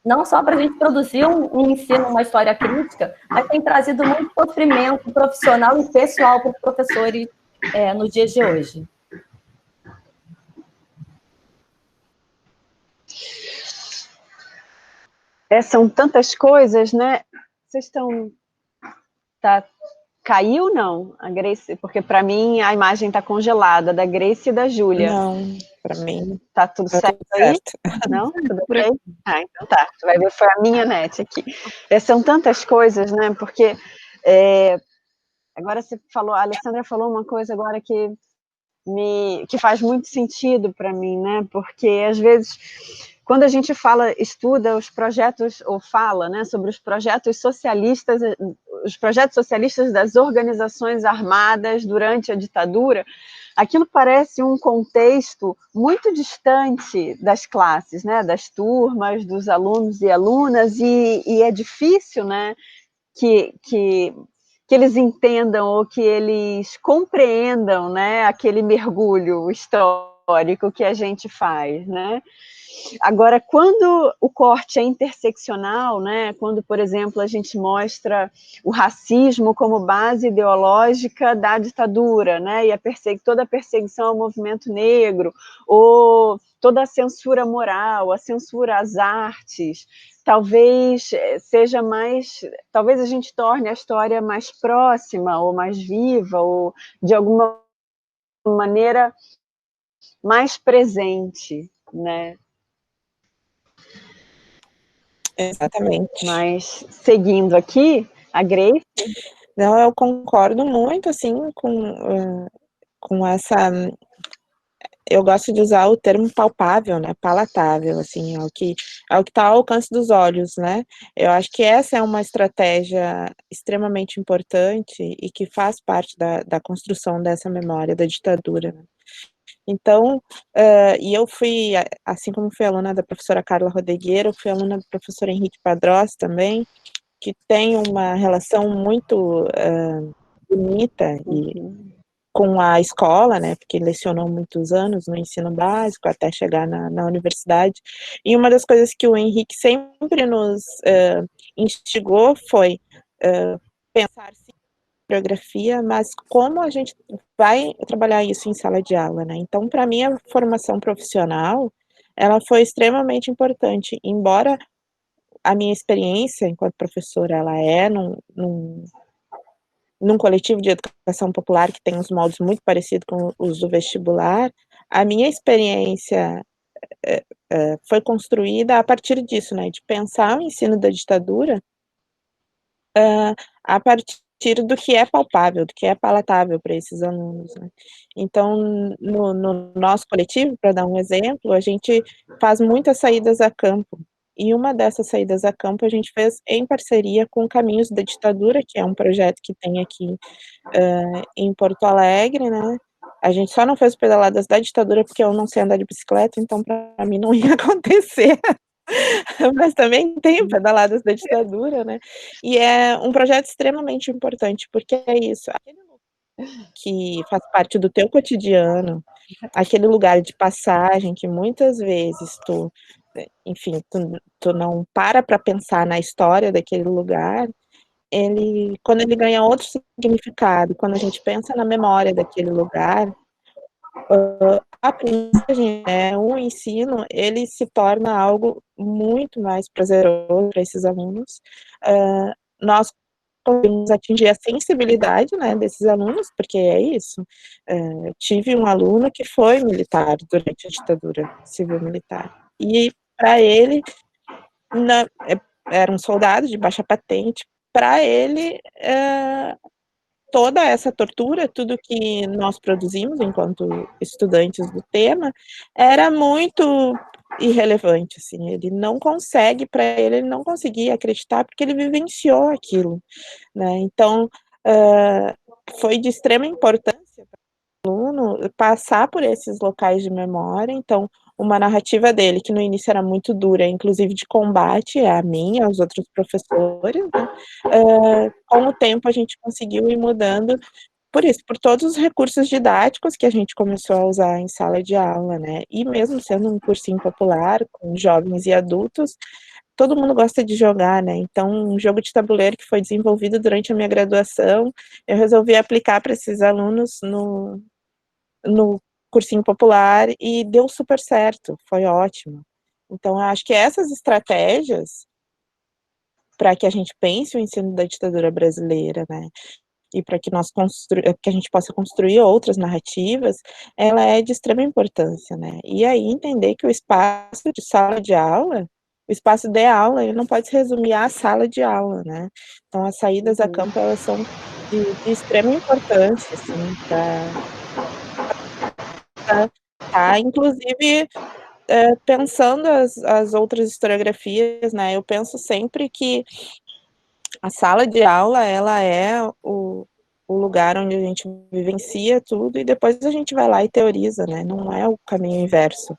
não só para a gente produzir um ensino, uma história crítica, mas tem trazido muito sofrimento profissional e pessoal para os professores nos dias de hoje. São tantas coisas, né? Vocês estão... Caiu, não? A Grace, porque para mim a imagem está congelada, da Grace e da Júlia. Não, para mim... Tá tudo certo aí? Não? Tudo ok? Então tá. Tu vai ver, foi a minha net aqui. São tantas coisas, né? Porque agora você falou, a Alessandra falou uma coisa agora que faz muito sentido para mim, né? Porque às vezes, quando a gente estuda os projetos, ou fala, né, sobre os projetos socialistas das organizações armadas durante a ditadura, aquilo parece um contexto muito distante das classes, né, das turmas, dos alunos e alunas, e é difícil, né, que eles entendam ou que eles compreendam, né, aquele mergulho histórico que a gente faz, né? Agora, quando o corte é interseccional, né, quando, por exemplo, a gente mostra o racismo como base ideológica da ditadura, né, e toda a perseguição ao movimento negro, ou toda a censura moral, a censura às artes, talvez talvez a gente torne a história mais próxima, ou mais viva, ou de alguma maneira mais presente, né? Exatamente. Mas, seguindo aqui, a Grace... Não, eu concordo muito, assim, com essa... Eu gosto de usar o termo palpável, né, palatável, assim, é o que está ao alcance dos olhos, né. Eu acho que essa é uma estratégia extremamente importante e que faz parte da construção dessa memória da ditadura, né. Então, e eu fui, assim como fui aluna da professora Carla Rodegueiro, fui aluna do professor Henrique Padrós também, que tem uma relação muito bonita com a escola, né, porque lecionou muitos anos no ensino básico, até chegar na universidade, e uma das coisas que o Henrique sempre nos instigou foi pensar sim em coreografia, mas como a gente vai trabalhar isso em sala de aula, né, então para mim a formação profissional, ela foi extremamente importante, embora a minha experiência enquanto professora, ela é num coletivo de educação popular que tem uns moldes muito parecidos com os do vestibular, a minha experiência foi construída a partir disso, né, de pensar o ensino da ditadura a partir do que é palpável, do que é palatável para esses alunos, né. Então, no nosso coletivo, para dar um exemplo, a gente faz muitas saídas a campo, e uma dessas saídas a campo a gente fez em parceria com Caminhos da Ditadura, que é um projeto que tem aqui em Porto Alegre, né. A gente só não fez pedaladas da ditadura, porque eu não sei andar de bicicleta, então para mim não ia acontecer. Mas também tem pedaladas da ditadura, né. E é um projeto extremamente importante, porque é isso, aquele lugar que faz parte do teu cotidiano, aquele lugar de passagem que muitas vezes enfim, tu não para pensar na história daquele lugar, quando ele ganha outro significado, quando a gente pensa na memória daquele lugar, a aprendizagem, o ensino, ele se torna algo muito mais prazeroso para esses alunos. Nós conseguimos atingir a sensibilidade, né, desses alunos, porque é isso. Tive um aluno que foi militar durante a ditadura civil-militar, e para ele, era um soldado de baixa patente, para ele, toda essa tortura, tudo que nós produzimos enquanto estudantes do tema, era muito irrelevante, assim, ele não consegue, para ele não conseguia acreditar, porque ele vivenciou aquilo, né, então, foi de extrema importância para o aluno passar por esses locais de memória, então, uma narrativa dele, que no início era muito dura, inclusive de combate a mim, aos outros professores, né, com o tempo a gente conseguiu ir mudando, por isso, por todos os recursos didáticos que a gente começou a usar em sala de aula, né, e mesmo sendo um cursinho popular, com jovens e adultos, todo mundo gosta de jogar, né? Então, um jogo de tabuleiro que foi desenvolvido durante a minha graduação, eu resolvi aplicar para esses alunos no cursinho popular e deu super certo, foi ótimo. Então, eu acho que essas estratégias para que a gente pense o ensino da ditadura brasileira, né? E para que que a gente possa construir outras narrativas, ela é de extrema importância, né? E aí entender que o espaço de sala de aula, o espaço de aula, ele não pode se resumir à sala de aula, né? Então as saídas a campo, elas são de extrema importância, assim, tá? Inclusive, pensando as outras historiografias, né? Eu penso sempre que a sala de aula, ela é o lugar onde a gente vivencia tudo e depois a gente vai lá e teoriza, né? Não é o caminho inverso.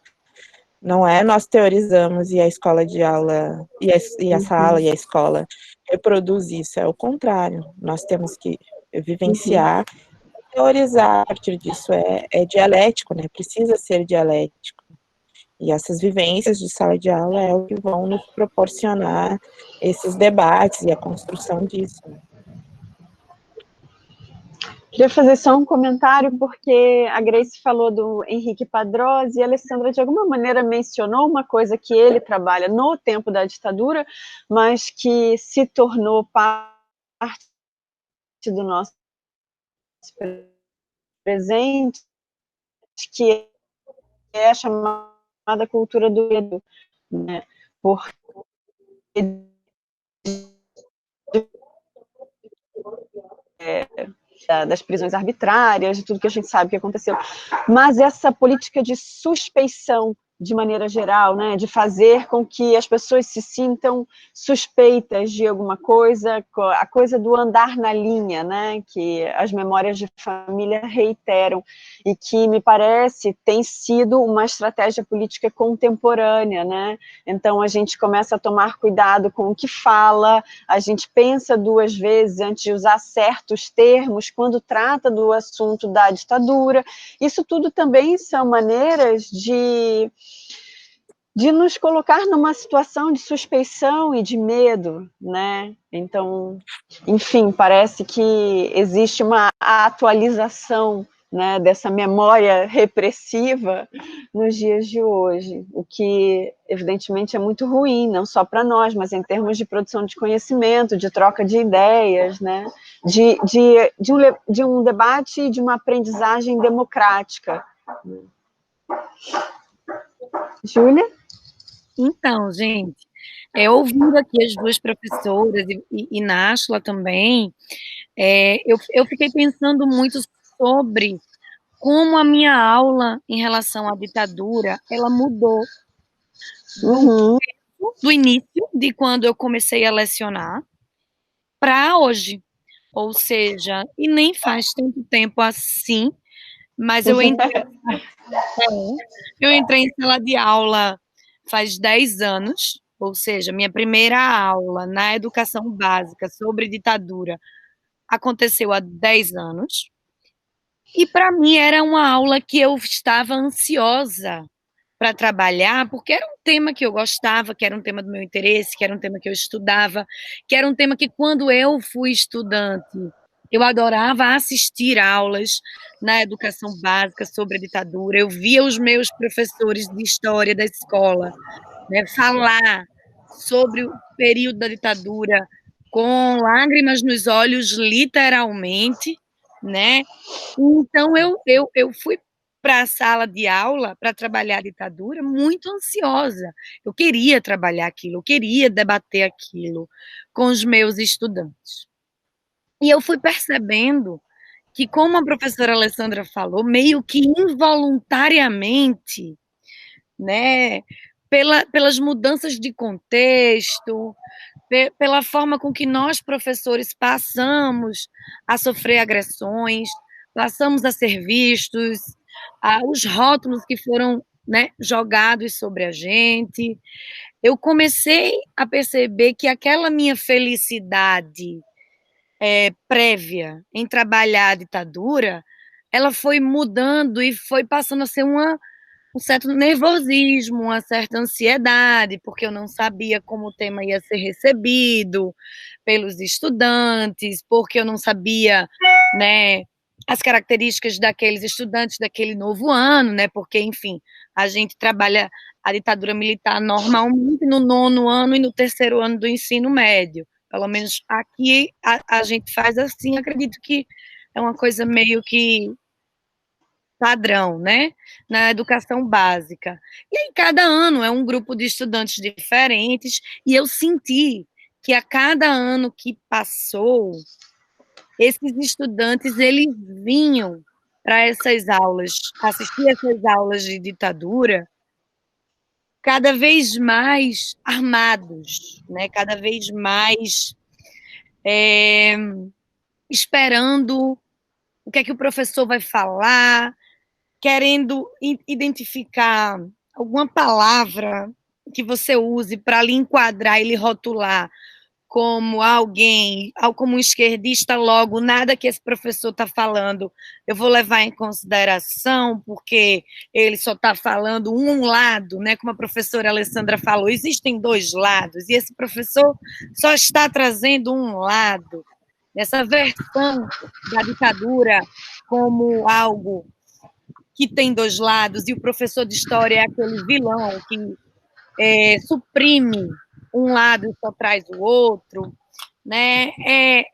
Não é nós teorizamos e a escola de aula, e a sala e a escola reproduz isso, é o contrário. Nós temos que vivenciar, teorizar a partir disso, é dialético, né? Precisa ser dialético. E essas vivências de sala de aula é o que vão nos proporcionar esses debates e a construção disso. Queria fazer só um comentário, porque a Grace falou do Henrique Padrós e a Alessandra, de alguma maneira, mencionou uma coisa que ele trabalha no tempo da ditadura, mas que se tornou parte do nosso presente, que é a chamada cultura do medo, né? Porque das prisões arbitrárias, de tudo que a gente sabe que aconteceu. Mas essa política de suspeição, de maneira geral, né, de fazer com que as pessoas se sintam suspeitas de alguma coisa, a coisa do andar na linha, né, que as memórias de família reiteram, e que, me parece, tem sido uma estratégia política contemporânea, né? Então, a gente começa a tomar cuidado com o que fala, a gente pensa duas vezes antes de usar certos termos quando trata do assunto da ditadura. Isso tudo também são maneiras de nos colocar numa situação de suspeição e de medo, né? Então, enfim, parece que existe uma atualização, né, dessa memória repressiva nos dias de hoje, o que evidentemente é muito ruim, não só para nós, mas em termos de produção de conhecimento, de troca de ideias, né, de um debate e de uma aprendizagem democrática. Júlia? Então, gente, ouvindo aqui as duas professoras e Náshila também, eu fiquei pensando muito sobre como a minha aula em relação à ditadura, ela mudou do início, de quando eu comecei a lecionar, para hoje. Ou seja, e nem faz tanto tempo assim, mas eu entrei em sala de aula faz 10 anos, ou seja, minha primeira aula na educação básica sobre ditadura aconteceu há 10 anos. E para mim era uma aula que eu estava ansiosa para trabalhar, porque era um tema que eu gostava, que era um tema do meu interesse, que era um tema que eu estudava, que era um tema que quando eu fui estudante, eu adorava assistir aulas na educação básica sobre a ditadura. Eu via os meus professores de história da escola, né, falar sobre o período da ditadura com lágrimas nos olhos, literalmente, né? Então eu fui para a sala de aula para trabalhar a ditadura muito ansiosa. Eu queria trabalhar aquilo, eu queria debater aquilo com os meus estudantes. E eu fui percebendo que, como a professora Alessandra falou, meio que involuntariamente, né, pelas mudanças de contexto, pela forma com que nós, professores, passamos a sofrer agressões, passamos a ser vistos, os rótulos que foram, né, jogados sobre a gente, eu comecei a perceber que aquela minha felicidade prévia em trabalhar a ditadura, ela foi mudando e foi passando a ser um certo nervosismo, uma certa ansiedade, porque eu não sabia como o tema ia ser recebido pelos estudantes, porque eu não sabia, né, as características daqueles estudantes daquele novo ano, né, porque, enfim, a gente trabalha a ditadura militar normalmente no 9º ano e no 3º ano do ensino médio. Pelo menos aqui a gente faz assim, acredito que é uma coisa meio que padrão, né, na educação básica. E aí, cada ano é um grupo de estudantes diferentes, e eu senti que a cada ano que passou, esses estudantes, eles vinham para essas aulas, assistir essas aulas de ditadura, cada vez mais armados, né, cada vez mais esperando o que é que o professor vai falar, querendo identificar alguma palavra que você use para lhe enquadrar e lhe rotular como alguém, como um esquerdista, logo, nada que esse professor está falando eu vou levar em consideração, porque ele só está falando um lado, né? Como a professora Alessandra falou, existem 2 lados, e esse professor só está trazendo um lado, essa versão da ditadura como algo que tem 2 lados, e o professor de história é aquele vilão que suprime um lado e só traz o outro, né?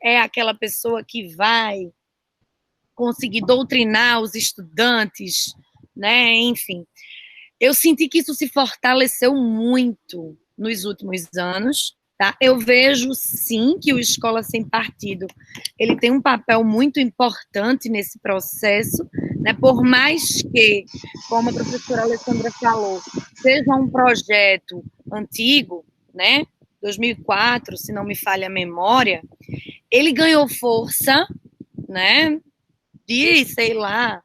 É aquela pessoa que vai conseguir doutrinar os estudantes, né? Enfim, eu senti que isso se fortaleceu muito nos últimos anos, tá? Eu vejo, sim, que o Escola Sem Partido ele tem um papel muito importante nesse processo, né? Por mais que, como a professora Alessandra falou, seja um projeto antigo, né? 2004, se não me falha a memória, ele ganhou força, né? De, sei lá,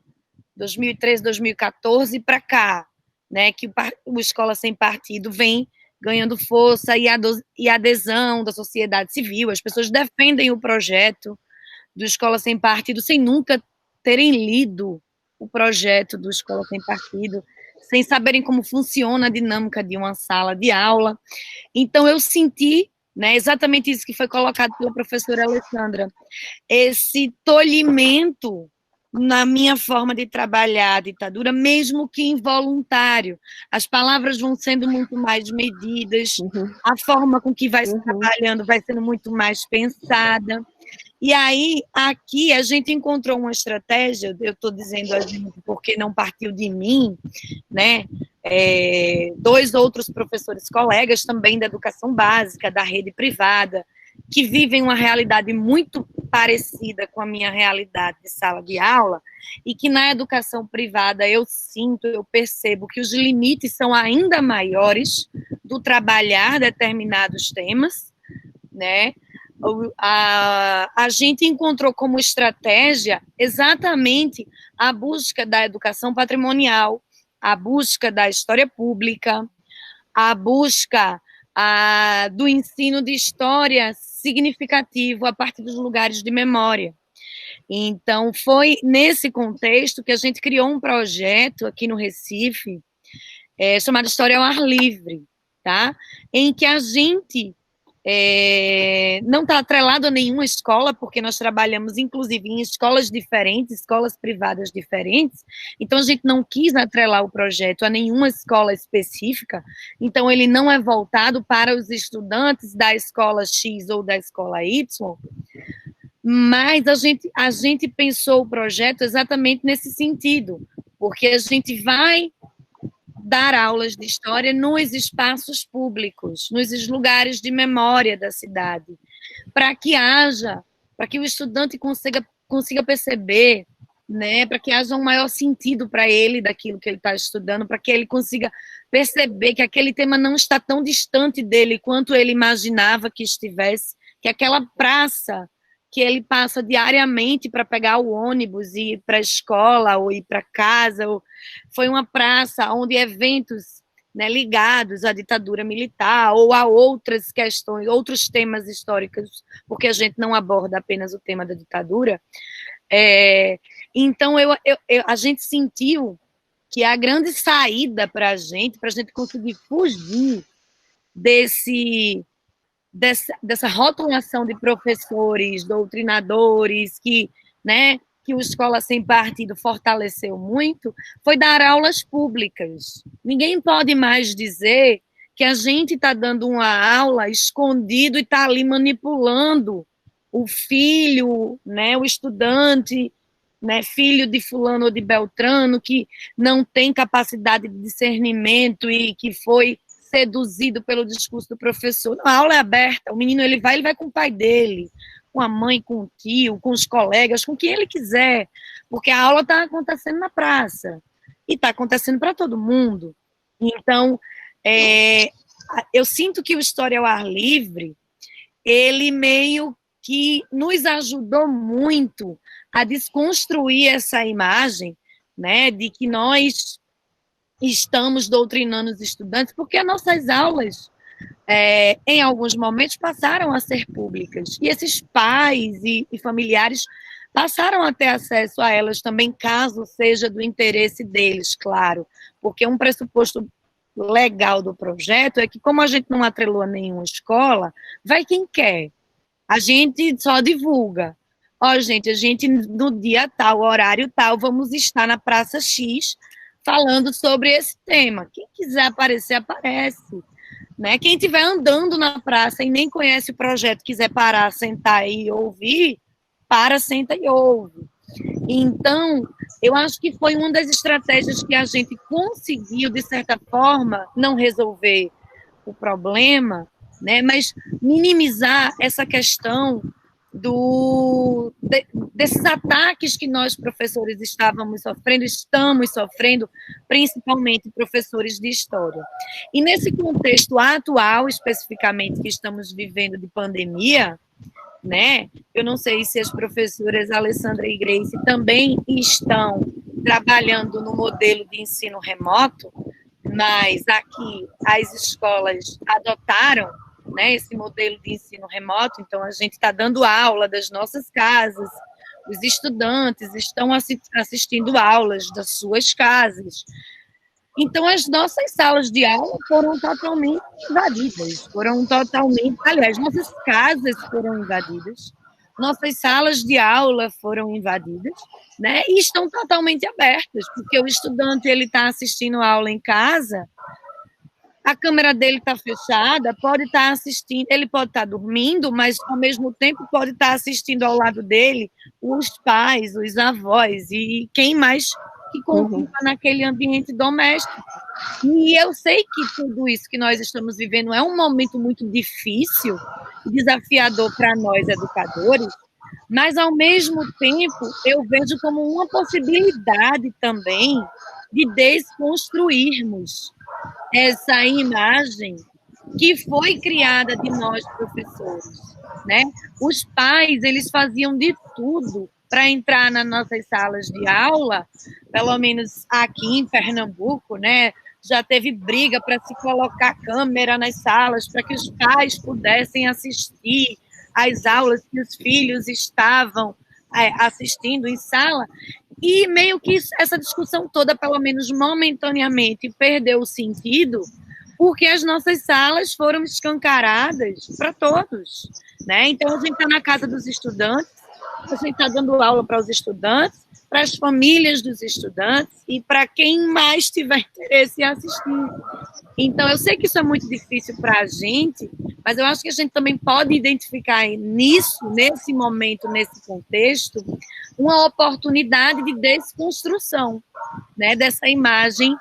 2013, 2014 para cá, né? Que o Escola Sem Partido vem ganhando força e adesão da sociedade civil. As pessoas defendem o projeto do Escola Sem Partido sem nunca terem lido o projeto do Escola Sem Partido, sem saberem como funciona a dinâmica de uma sala de aula. Então, eu senti, né, exatamente isso que foi colocado pela professora Alessandra, esse tolhimento na minha forma de trabalhar a ditadura, mesmo que involuntário. As palavras vão sendo muito mais medidas, a forma com que vai se trabalhando vai sendo muito mais pensada. E aí, aqui, a gente encontrou uma estratégia, eu estou dizendo a gente porque não partiu de mim, né? 2 outros professores colegas também da educação básica, da rede privada, que vivem uma realidade muito parecida com a minha realidade de sala de aula, e que na educação privada eu sinto, eu percebo que os limites são ainda maiores do trabalhar determinados temas, né? A gente encontrou como estratégia exatamente a busca da educação patrimonial, a busca da história pública, a busca do ensino de história significativo a partir dos lugares de memória. Então, foi nesse contexto que a gente criou um projeto aqui no Recife, chamado História ao Ar Livre, tá? Em que a gente não está atrelado a nenhuma escola, porque nós trabalhamos, inclusive, em escolas diferentes, escolas privadas diferentes, então a gente não quis atrelar o projeto a nenhuma escola específica, então ele não é voltado para os estudantes da escola X ou da escola Y, mas a gente pensou o projeto exatamente nesse sentido, porque a gente vai dar aulas de história nos espaços públicos, nos lugares de memória da cidade, para que o estudante consiga perceber, né, para que haja um maior sentido para ele daquilo que ele está estudando, para que ele consiga perceber que aquele tema não está tão distante dele quanto ele imaginava que estivesse, que aquela praça que ele passa diariamente para pegar o ônibus e ir para a escola ou ir para casa, foi uma praça onde eventos, né, ligados à ditadura militar ou a outras questões, outros temas históricos, porque a gente não aborda apenas o tema da ditadura. Então, a gente sentiu que é a grande saída para a gente conseguir fugir dessa rotulação de professores, doutrinadores, né, que o Escola Sem Partido fortaleceu muito, foi dar aulas públicas. Ninguém pode mais dizer que a gente está dando uma aula escondido e está ali manipulando o filho, né, o estudante, né, filho de fulano ou de Beltrano, que não tem capacidade de discernimento e que foi seduzido pelo discurso do professor. Não, a aula é aberta, o menino ele vai com o pai dele, com a mãe, com o tio, com os colegas, com quem ele quiser, porque a aula está acontecendo na praça e está acontecendo para todo mundo. Então, eu sinto que o História ao Ar Livre, ele meio que nos ajudou muito a desconstruir essa imagem, né, de que nós estamos doutrinando os estudantes, porque as nossas aulas, em alguns momentos, passaram a ser públicas. E esses pais e familiares passaram a ter acesso a elas também, caso seja do interesse deles, claro. Porque um pressuposto legal do projeto é que, como a gente não atrelou a nenhuma escola, vai quem quer. A gente só divulga. Ó, gente, a gente no dia tal, horário tal, vamos estar na Praça X falando sobre esse tema. Quem quiser aparecer, aparece. Né? Quem estiver andando na praça e nem conhece o projeto, quiser parar, sentar e ouvir, para, senta e ouve. Então, eu acho que foi uma das estratégias que a gente conseguiu, de certa forma, não resolver o problema, né? Mas minimizar essa questão desses ataques que nós, professores, estamos sofrendo, principalmente professores de história. E nesse contexto atual, especificamente, que estamos vivendo de pandemia, né? Eu não sei se as professoras Alessandra e Grace também estão trabalhando no modelo de ensino remoto, mas aqui as escolas adotaram, né, esse modelo de ensino remoto, então a gente está dando aula das nossas casas, os estudantes estão assistindo aulas das suas casas. Então, as nossas salas de aula foram totalmente invadidas, aliás, nossas casas foram invadidas, nossas salas de aula foram invadidas, né, e estão totalmente abertas, porque o estudante ele está assistindo a aula em casa, a câmera dele está fechada, pode estar assistindo, ele pode estar dormindo, mas, ao mesmo tempo, pode estar assistindo ao lado dele os pais, os avós e quem mais que conviva naquele ambiente doméstico. E eu sei que tudo isso que nós estamos vivendo é um momento muito difícil, desafiador para nós, educadores, mas, ao mesmo tempo, eu vejo como uma possibilidade também de desconstruirmos essa imagem que foi criada de nós, professores, né? Os pais, eles faziam de tudo para entrar nas nossas salas de aula, pelo menos aqui em Pernambuco, né? Já teve briga para se colocar câmera nas salas, para que os pais pudessem assistir às aulas que os filhos estavam assistindo em sala, e meio que essa discussão toda, pelo menos momentaneamente, perdeu o sentido, porque as nossas salas foram escancaradas para todos, né? Então, a gente está na casa dos estudantes, a gente está dando aula para os estudantes, para as famílias dos estudantes e para quem mais tiver interesse em assistir. Então, eu sei que isso é muito difícil para a gente, mas eu acho que a gente também pode identificar nisso, nesse momento, nesse contexto, uma oportunidade de desconstrução, né, dessa imagem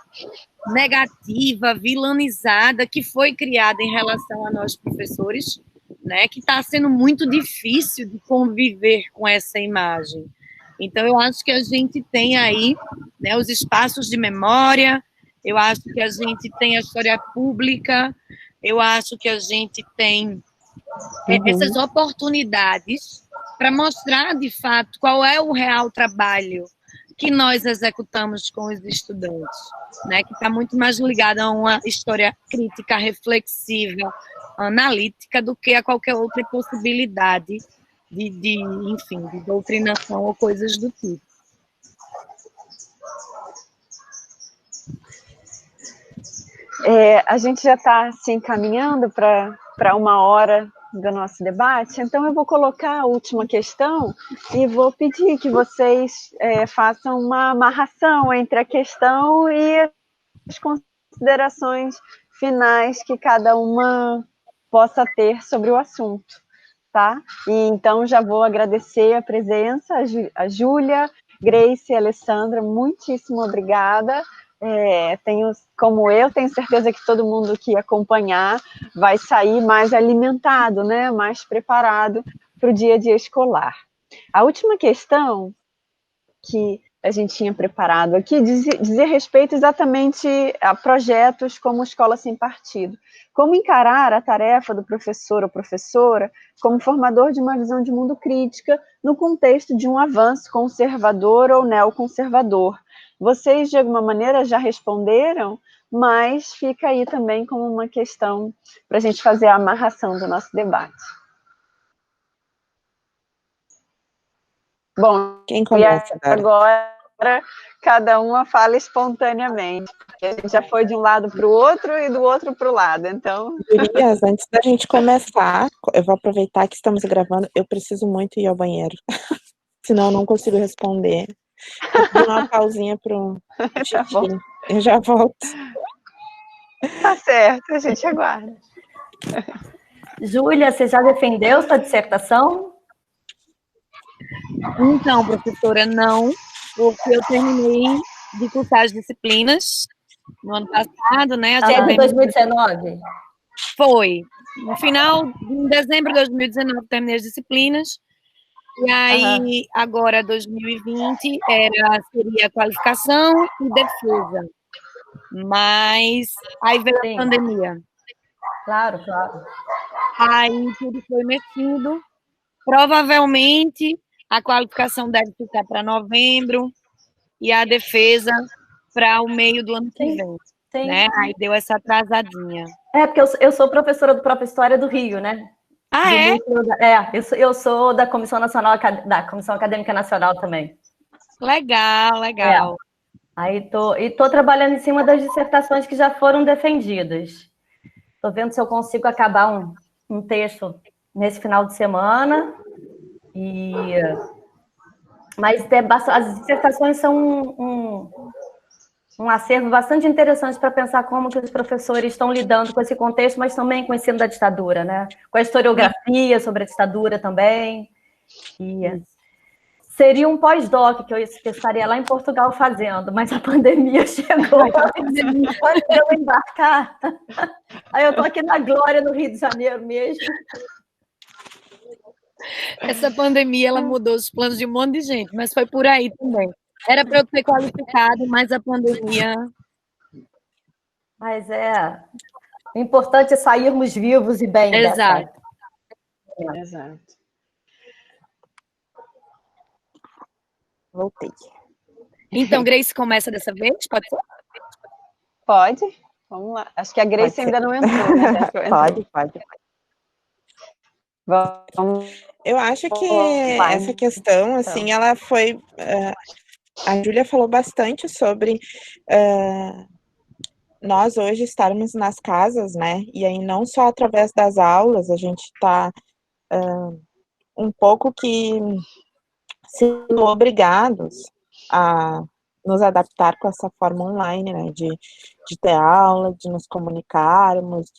negativa, vilanizada, que foi criada em relação a nós, professores, né, que está sendo muito difícil de conviver com essa imagem. Então, eu acho que a gente tem aí, né, os espaços de memória, eu acho que a gente tem a história pública, eu acho que a gente tem essas oportunidades para mostrar, de fato, qual é o real trabalho que nós executamos com os estudantes, né, que está muito mais ligado a uma história crítica, reflexiva, analítica, do que a qualquer outra possibilidade enfim, de doutrinação ou coisas do tipo. A gente já está se encaminhando para 1 hora do nosso debate, então eu vou colocar a última questão e vou pedir que vocês façam uma amarração entre a questão e as considerações finais que cada uma possa ter sobre o assunto, tá? E então já vou agradecer a presença, a Júlia, Grace e a Alessandra, muitíssimo obrigada. Como eu, tenho certeza que todo mundo que acompanhar vai sair mais alimentado, né? Mais preparado para o dia a dia escolar. A última questão que a gente tinha preparado aqui dizia respeito exatamente a projetos como Escola Sem Partido. Como encarar a tarefa do professor ou professora como formador de uma visão de mundo crítica no contexto de um avanço conservador ou neoconservador. Vocês, de alguma maneira, já responderam, mas fica aí também como uma questão para a gente fazer a amarração do nosso debate. Bom, Quem começa agora cada uma fala espontaneamente, porque a gente já foi de um lado para o outro e do outro para o lado, então... Gurias, antes da gente começar, eu vou aproveitar que estamos gravando, eu preciso muito ir ao banheiro, senão eu não consigo responder. Vou pedir uma pausinha pro xixi, Tá bom. Eu já volto. Tá certo, a gente aguarda. Júlia, você já defendeu sua dissertação? Então, professora, não, porque eu terminei de cursar as disciplinas no ano passado, né? É de 2019? Foi. No final, em dezembro de 2019, terminei as disciplinas. E aí, agora, 2020, seria qualificação e defesa. Mas aí veio a pandemia. Claro, claro. Aí tudo foi mexido. Provavelmente, a qualificação deve ficar para novembro e a defesa para o meio do ano que vem. Sim. Né? Aí deu essa atrasadinha. Porque eu sou professora do Prof. História do Rio, né? Ah, é? Eu sou da Comissão Nacional, da Comissão Acadêmica Nacional também. Legal, legal. Aí tô trabalhando em cima das dissertações que já foram defendidas. Estou vendo se eu consigo acabar um texto nesse final de semana. Mas as dissertações são um acervo bastante interessante para pensar como que os professores estão lidando com esse contexto, mas também com o ensino da ditadura, né? Com a historiografia sobre a ditadura também. Seria um pós-doc que eu estaria lá em Portugal fazendo, mas a pandemia chegou antes de eu embarcar. Aí eu estou aqui na Glória, no Rio de Janeiro mesmo. Essa pandemia, ela mudou os planos de um monte de gente, mas foi por aí também. Era para eu ter qualificado, mas a pandemia... Mas o importante é sairmos vivos e bem. Exato. Exato. Voltei. Então, Grace começa dessa vez? Pode ser? Pode. Vamos lá. Acho que a Grace ainda não entrou, né? Pode. Vamos. Eu acho que essa questão, assim, ela foi... a Júlia falou bastante sobre nós hoje estarmos nas casas, né? E aí não só através das aulas, a gente está um pouco que sendo obrigados a nos adaptar com essa forma online, né? De ter aula, de nos comunicarmos,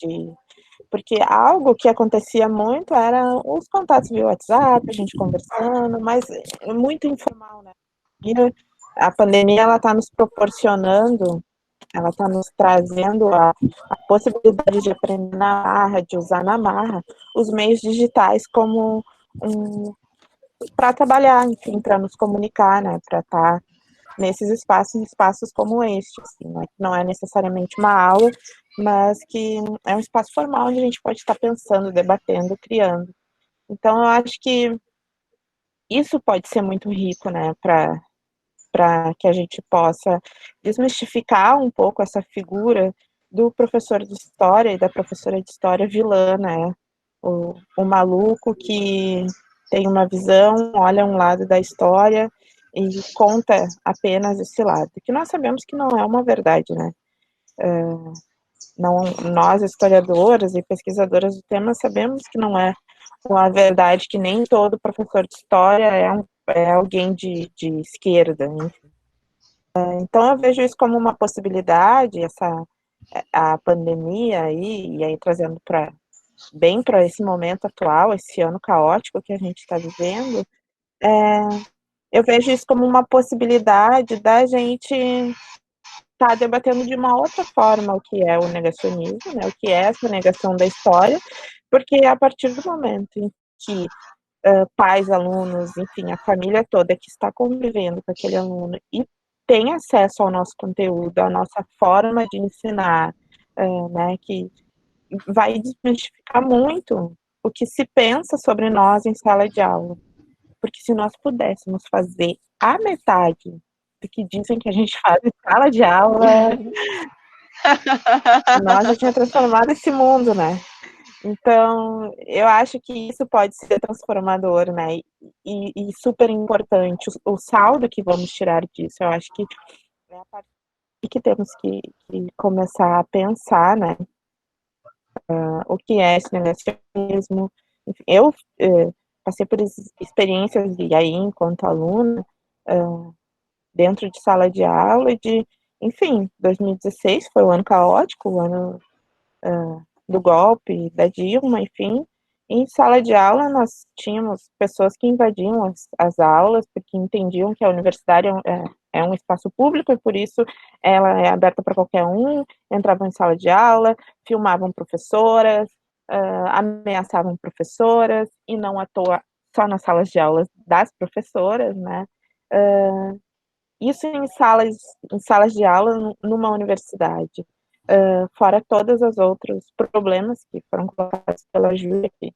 porque algo que acontecia muito era os contatos via WhatsApp, a gente conversando, mas muito informal, né? E a pandemia, ela está nos proporcionando, ela está nos trazendo a possibilidade de aprender na marra, de usar na marra os meios digitais como para trabalhar, enfim, para nos comunicar, né? Para estar nesses espaços como este, assim, né? Não é necessariamente uma aula, mas que é um espaço formal onde a gente pode estar pensando, debatendo, criando. Então, eu acho que isso pode ser muito rico, né, para que a gente possa desmistificar um pouco essa figura do professor de história e da professora de história vilã, né, o maluco que tem uma visão, olha um lado da história e conta apenas esse lado, que nós sabemos que não é uma verdade, né. não, nós, historiadoras e pesquisadoras do tema, sabemos que não é uma verdade que nem todo professor de história é alguém de esquerda, enfim. Então, eu vejo isso como uma possibilidade, a pandemia aí, e aí trazendo bem para esse momento atual, esse ano caótico que a gente está vivendo, eu vejo isso como uma possibilidade da gente estar debatendo de uma outra forma o que é o negacionismo, né, o que é essa negação da história, porque a partir do momento em que pais, alunos, enfim, a família toda que está convivendo com aquele aluno e tem acesso ao nosso conteúdo, à nossa forma de ensinar, né, que vai desmistificar muito o que se pensa sobre nós em sala de aula. Porque se nós pudéssemos fazer a metade do que dizem que a gente faz em sala de aula, nós já tínhamos transformado esse mundo, né? Então, eu acho que isso pode ser transformador, né? E super importante. O saldo que vamos tirar disso, eu acho que é a partir que temos que começar a pensar, né? O que é esse negacionismo. Enfim, eu passei por experiências, e aí, enquanto aluna, dentro de sala de aula, enfim, 2016 foi um ano caótico, o ano do golpe, da Dilma, enfim. Em sala de aula, nós tínhamos pessoas que invadiam as aulas, porque entendiam que a universidade é um espaço público e, por isso, ela é aberta para qualquer um, entravam em sala de aula, filmavam professoras, ameaçavam professoras, e não à toa só nas salas de aulas das professoras, né? Isso em salas de aula numa universidade. Fora todos os outros problemas que foram colocados pela Júlia, que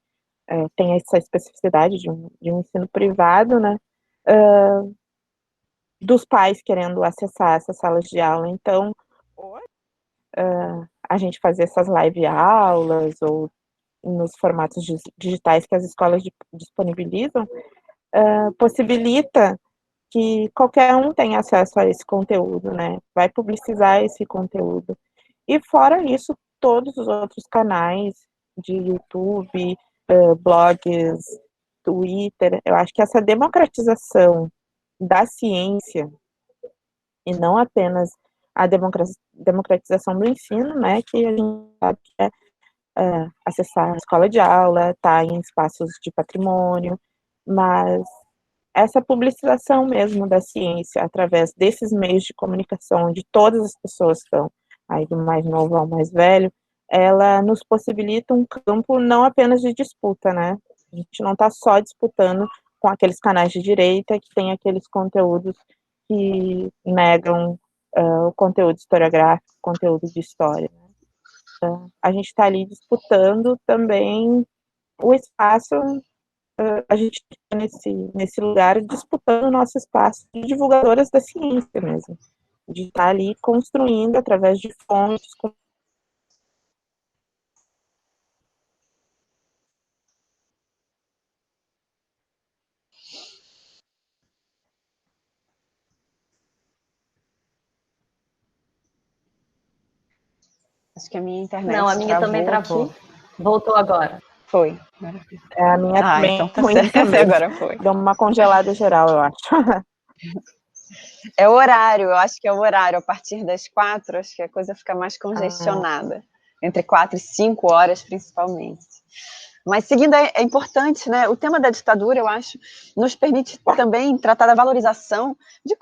tem essa especificidade de um ensino privado, né, dos pais querendo acessar essas salas de aula. Então, a gente fazer essas live aulas ou nos formatos digitais que as escolas disponibilizam, possibilita que qualquer um tenha acesso a esse conteúdo, né, vai publicizar esse conteúdo. E fora isso, todos os outros canais de YouTube, blogs, Twitter, eu acho que essa democratização da ciência, e não apenas a democratização do ensino, né, que a gente sabe que é acessar a escola de aula, estar em espaços de patrimônio, mas essa publicização mesmo da ciência através desses meios de comunicação, onde todas as pessoas estão, aí do mais novo ao mais velho, ela nos possibilita um campo não apenas de disputa, né? A gente não está só disputando com aqueles canais de direita que tem aqueles conteúdos que negam o conteúdo historiográfico, o conteúdo de história. Né? A gente está ali disputando também o espaço, a gente está nesse lugar disputando o nosso espaço de divulgadoras da ciência mesmo, de estar ali construindo através de fontes. Acho que a minha internet Não, a minha também travou. aqui. Voltou agora. Foi. A minha também então tá ruim certo. também. Agora foi. Deu uma congelada geral, eu acho. É o horário, eu acho que é o horário. A partir das 4, acho que a coisa fica mais congestionada. Entre 4 e 5 horas, principalmente. Mas seguindo, é importante, né? O tema da ditadura, eu acho, nos permite também tratar da valorização de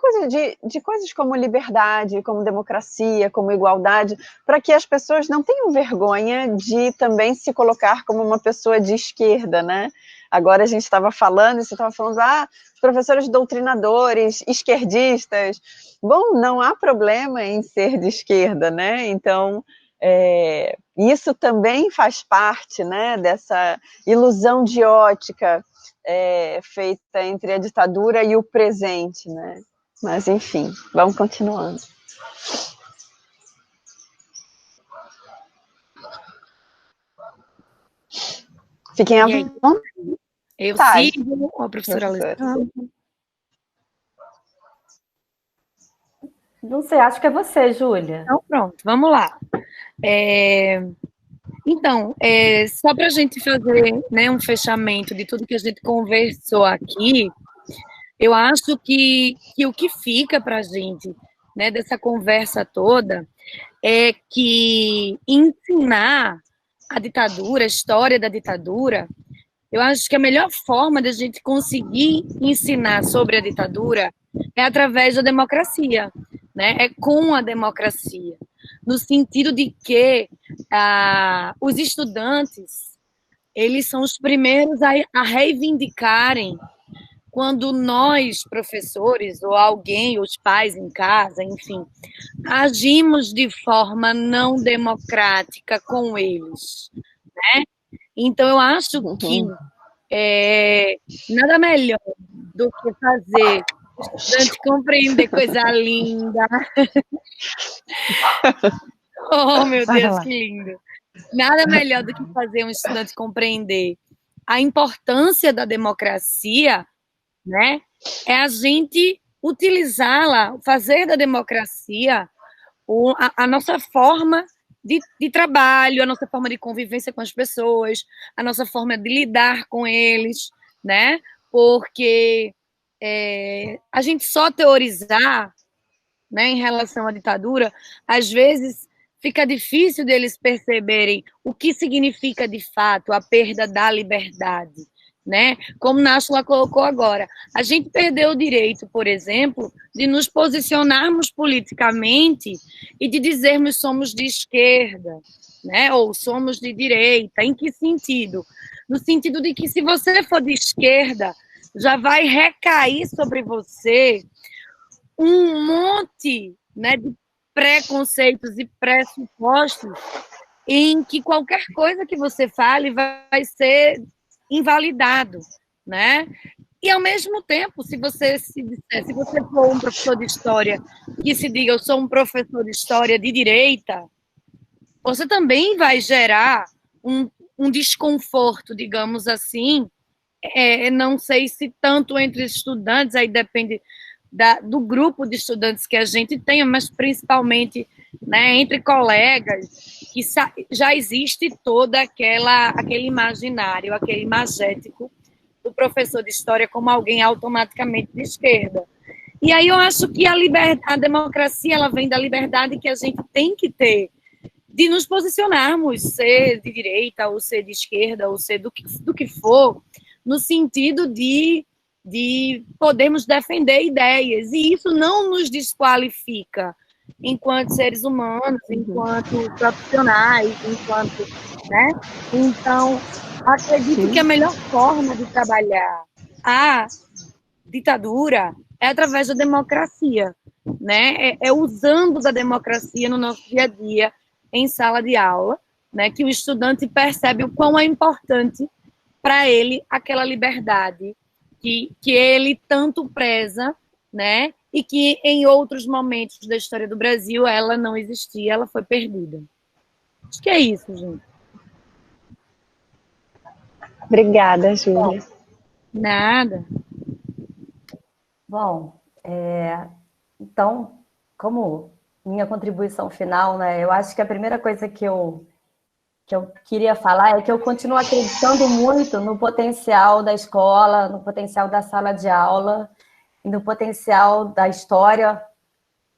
coisas como liberdade, como democracia, como igualdade, para que as pessoas não tenham vergonha de também se colocar como uma pessoa de esquerda, né? Agora a gente estava falando, você estava falando, professores doutrinadores, esquerdistas. Bom, não há problema em ser de esquerda, né? Então, isso também faz parte, né, dessa ilusão de ótica feita entre a ditadura e o presente, né? Mas, enfim, vamos continuando. Fiquem à vontade. Eu sigo com a professora Alessandra. Não sei, acho que é você, Júlia. Então, pronto, vamos lá. Então, só para a gente fazer, né, um fechamento de tudo que a gente conversou aqui, eu acho que o que fica para a gente, né, dessa conversa toda é que ensinar a ditadura, a história da ditadura, eu acho que a melhor forma de a gente conseguir ensinar sobre a ditadura é através da democracia, né? É com a democracia, no sentido de que os estudantes, eles são os primeiros a reivindicarem quando nós, professores, ou alguém, os pais em casa, enfim, agimos de forma não democrática com eles, né? Então, eu acho que nada melhor do que fazer o estudante compreender coisa linda. Oh, meu Deus, que lindo. Nada melhor do que fazer um estudante compreender a importância da democracia, né? É a gente utilizá-la, fazer da democracia a nossa forma de trabalho, a nossa forma de convivência com as pessoas, a nossa forma de lidar com eles, né? Porque a gente só teorizar, né, em relação à ditadura, às vezes fica difícil deles perceberem o que significa de fato a perda da liberdade, né? Como Náshila colocou agora, a gente perdeu o direito, por exemplo, de nos posicionarmos politicamente e de dizermos somos de esquerda, né? Ou somos de direita. Em que sentido? No sentido de que se você for de esquerda, já vai recair sobre você um monte, né, de preconceitos e pressupostos em que qualquer coisa que você fale vai ser invalidado, né? E, ao mesmo tempo, se você for um professor de história que se diga eu sou um professor de história de direita, você também vai gerar um desconforto, digamos assim, não sei se tanto entre estudantes, aí depende do grupo de estudantes que a gente tenha, mas principalmente, né, entre colegas, que já existe todo aquele imaginário, aquele imagético do professor de história como alguém automaticamente de esquerda. E aí eu acho que a democracia ela vem da liberdade que a gente tem que ter de nos posicionarmos, ser de direita, ou ser de esquerda, ou ser do que for, no sentido de podermos defender ideias, e isso não nos desqualifica enquanto seres humanos, enquanto profissionais, enquanto, né? Então, acredito que a melhor forma de trabalhar a ditadura é através da democracia, né? Usando da democracia no nosso dia a dia, em sala de aula, né? Que o estudante percebe o quão é importante para ele aquela liberdade que ele tanto preza, né? E que em outros momentos da história do Brasil ela não existia, ela foi perdida. Acho que é isso, gente. Obrigada, Júlia. Nada. Bom, então, como minha contribuição final, né? Eu acho que a primeira coisa que eu queria falar é que eu continuo acreditando muito no potencial da escola, no potencial da sala de aula e no potencial da história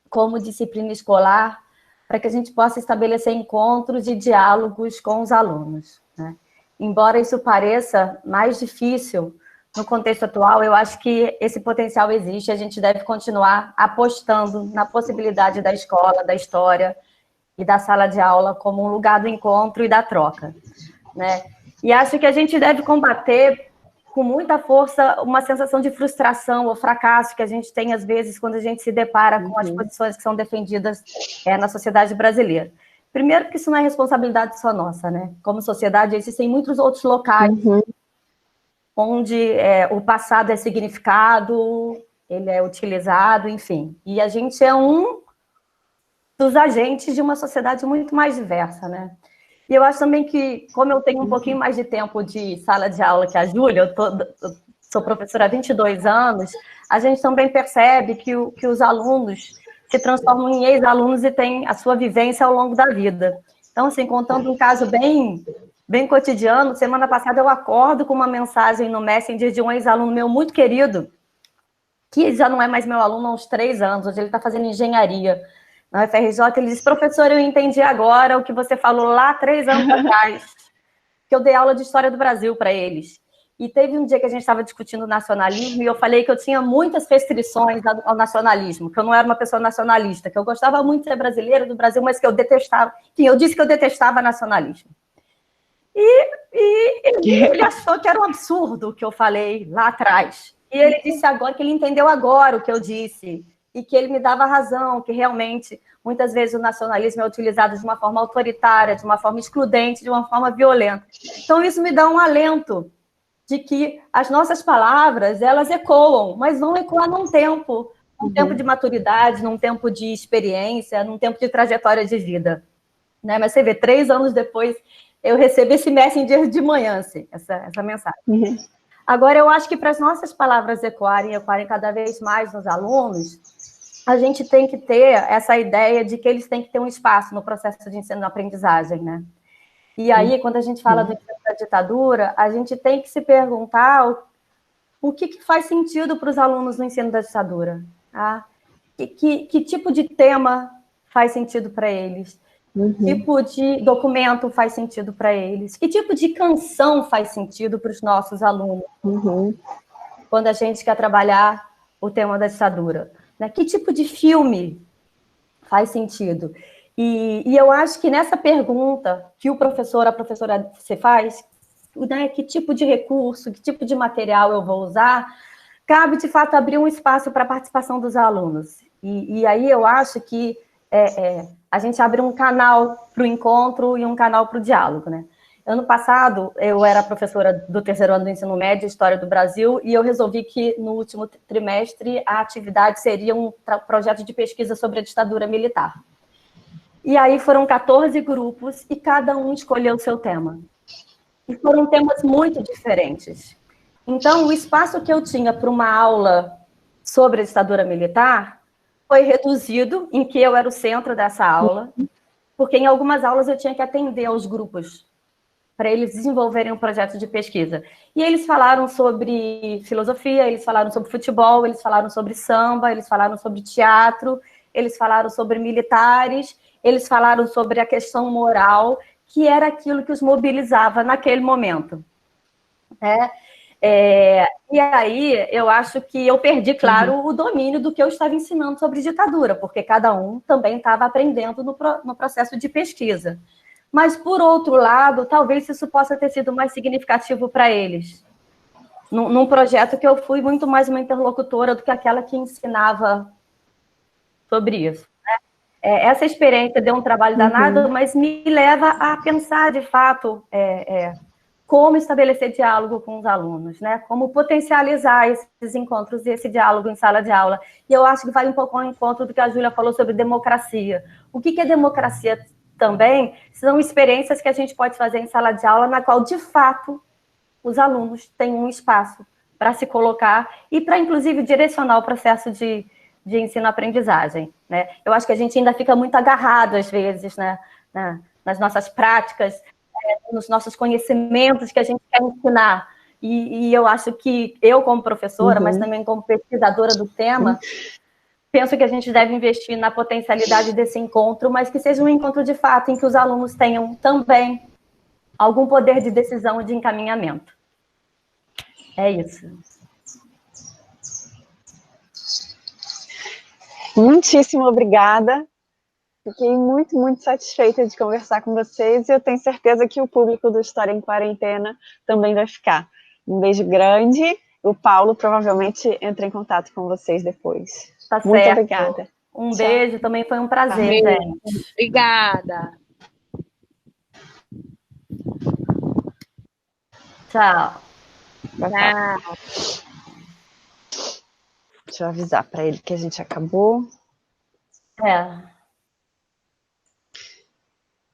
como disciplina escolar para que a gente possa estabelecer encontros e diálogos com os alunos, né? Embora isso pareça mais difícil no contexto atual, eu acho que esse potencial existe, a gente deve continuar apostando na possibilidade da escola, da história e da sala de aula como um lugar do encontro e da troca, né? E acho que a gente deve combater com muita força uma sensação de frustração ou fracasso que a gente tem, às vezes, quando a gente se depara com as posições que são defendidas na sociedade brasileira. Primeiro, porque isso não é responsabilidade só nossa, né? Como sociedade, existem muitos outros locais onde o passado é significado, ele é utilizado, enfim. E a gente é um dos agentes de uma sociedade muito mais diversa, né? E eu acho também que, como eu tenho um pouquinho mais de tempo de sala de aula que a Júlia, eu sou professora há 22 anos, a gente também percebe que os alunos se transformam em ex-alunos e têm a sua vivência ao longo da vida. Então, assim, contando um caso bem cotidiano, semana passada eu acordo com uma mensagem no Messenger de um ex-aluno meu muito querido, que já não é mais meu aluno há uns 3 anos, hoje ele está fazendo engenharia na UFRJ. Ele disse: professor, eu entendi agora o que você falou lá 3 anos atrás, que eu dei aula de História do Brasil para eles. E teve um dia que a gente estava discutindo nacionalismo e eu falei que eu tinha muitas restrições ao nacionalismo, que eu não era uma pessoa nacionalista, que eu gostava muito de ser brasileira, do Brasil, mas que eu detestava. Enfim, eu disse que eu detestava nacionalismo. E ele achou que era um absurdo o que eu falei lá atrás. E ele disse agora que ele entendeu agora o que eu disse e que ele me dava razão, que realmente, muitas vezes, o nacionalismo é utilizado de uma forma autoritária, de uma forma excludente, de uma forma violenta. Então, isso me dá um alento de que as nossas palavras, elas ecoam, mas vão ecoar num tempo de maturidade, num tempo de experiência, num tempo de trajetória de vida. Né? Mas você vê, 3 anos depois, eu recebi esse Messenger de manhã, assim, essa mensagem. Agora, eu acho que para as nossas palavras ecoarem cada vez mais nos alunos, a gente tem que ter essa ideia de que eles têm que ter um espaço no processo de ensino-aprendizagem, né? E aí, quando a gente fala do ensino da ditadura, a gente tem que se perguntar o que faz sentido para os alunos no ensino da ditadura. Tá? Que tipo de tema faz sentido para eles? Que tipo de documento faz sentido para eles? Que tipo de canção faz sentido para os nossos alunos? Quando a gente quer trabalhar o tema da ditadura. Né? Que tipo de filme faz sentido? E eu acho que nessa pergunta que a professora se faz, né, que tipo de recurso, que tipo de material eu vou usar, cabe, de fato, abrir um espaço para a participação dos alunos. E aí eu acho que a gente abre um canal para o encontro e um canal para o diálogo, né? Ano passado, eu era professora do 3º ano do ensino médio, História do Brasil, e eu resolvi que, no último trimestre, a atividade seria um projeto de pesquisa sobre a ditadura militar. E aí foram 14 grupos, e cada um escolheu o seu tema. E foram temas muito diferentes. Então, o espaço que eu tinha para uma aula sobre a ditadura militar foi reduzido, em que eu era o centro dessa aula, porque em algumas aulas eu tinha que atender aos grupos para eles desenvolverem um projeto de pesquisa. E eles falaram sobre filosofia, eles falaram sobre futebol, eles falaram sobre samba, eles falaram sobre teatro, eles falaram sobre militares, eles falaram sobre a questão moral, que era aquilo que os mobilizava naquele momento. E aí eu acho que eu perdi, claro, o domínio do que eu estava ensinando sobre ditadura, porque cada um também estava aprendendo no processo de pesquisa. Mas, por outro lado, talvez isso possa ter sido mais significativo para eles. Num projeto que eu fui muito mais uma interlocutora do que aquela que ensinava sobre isso. Né? Essa experiência deu um trabalho danado, mas me leva a pensar, de fato, como estabelecer diálogo com os alunos, né? Como potencializar esses encontros e esse diálogo em sala de aula. E eu acho que vai um pouco ao encontro do que a Júlia falou sobre democracia. O que é democracia também? São experiências que a gente pode fazer em sala de aula, na qual, de fato, os alunos têm um espaço para se colocar e para, inclusive, direcionar o processo de ensino-aprendizagem. Né? Eu acho que a gente ainda fica muito agarrado, às vezes, né? Nas nossas práticas, nos nossos conhecimentos que a gente quer ensinar. E eu acho que eu, como professora, mas também como pesquisadora do tema, penso que a gente deve investir na potencialidade desse encontro, mas que seja um encontro de fato em que os alunos tenham também algum poder de decisão e de encaminhamento. É isso. Muitíssimo obrigada. Fiquei muito, muito satisfeita de conversar com vocês e eu tenho certeza que o público do História em Quarentena também vai ficar. Um beijo grande. O Paulo provavelmente entra em contato com vocês depois. Tá muito certo. obrigada. Um Tchau. beijo, também foi um prazer, gente. Obrigada. Tchau. Tchau. Deixa eu avisar para ele que a gente acabou.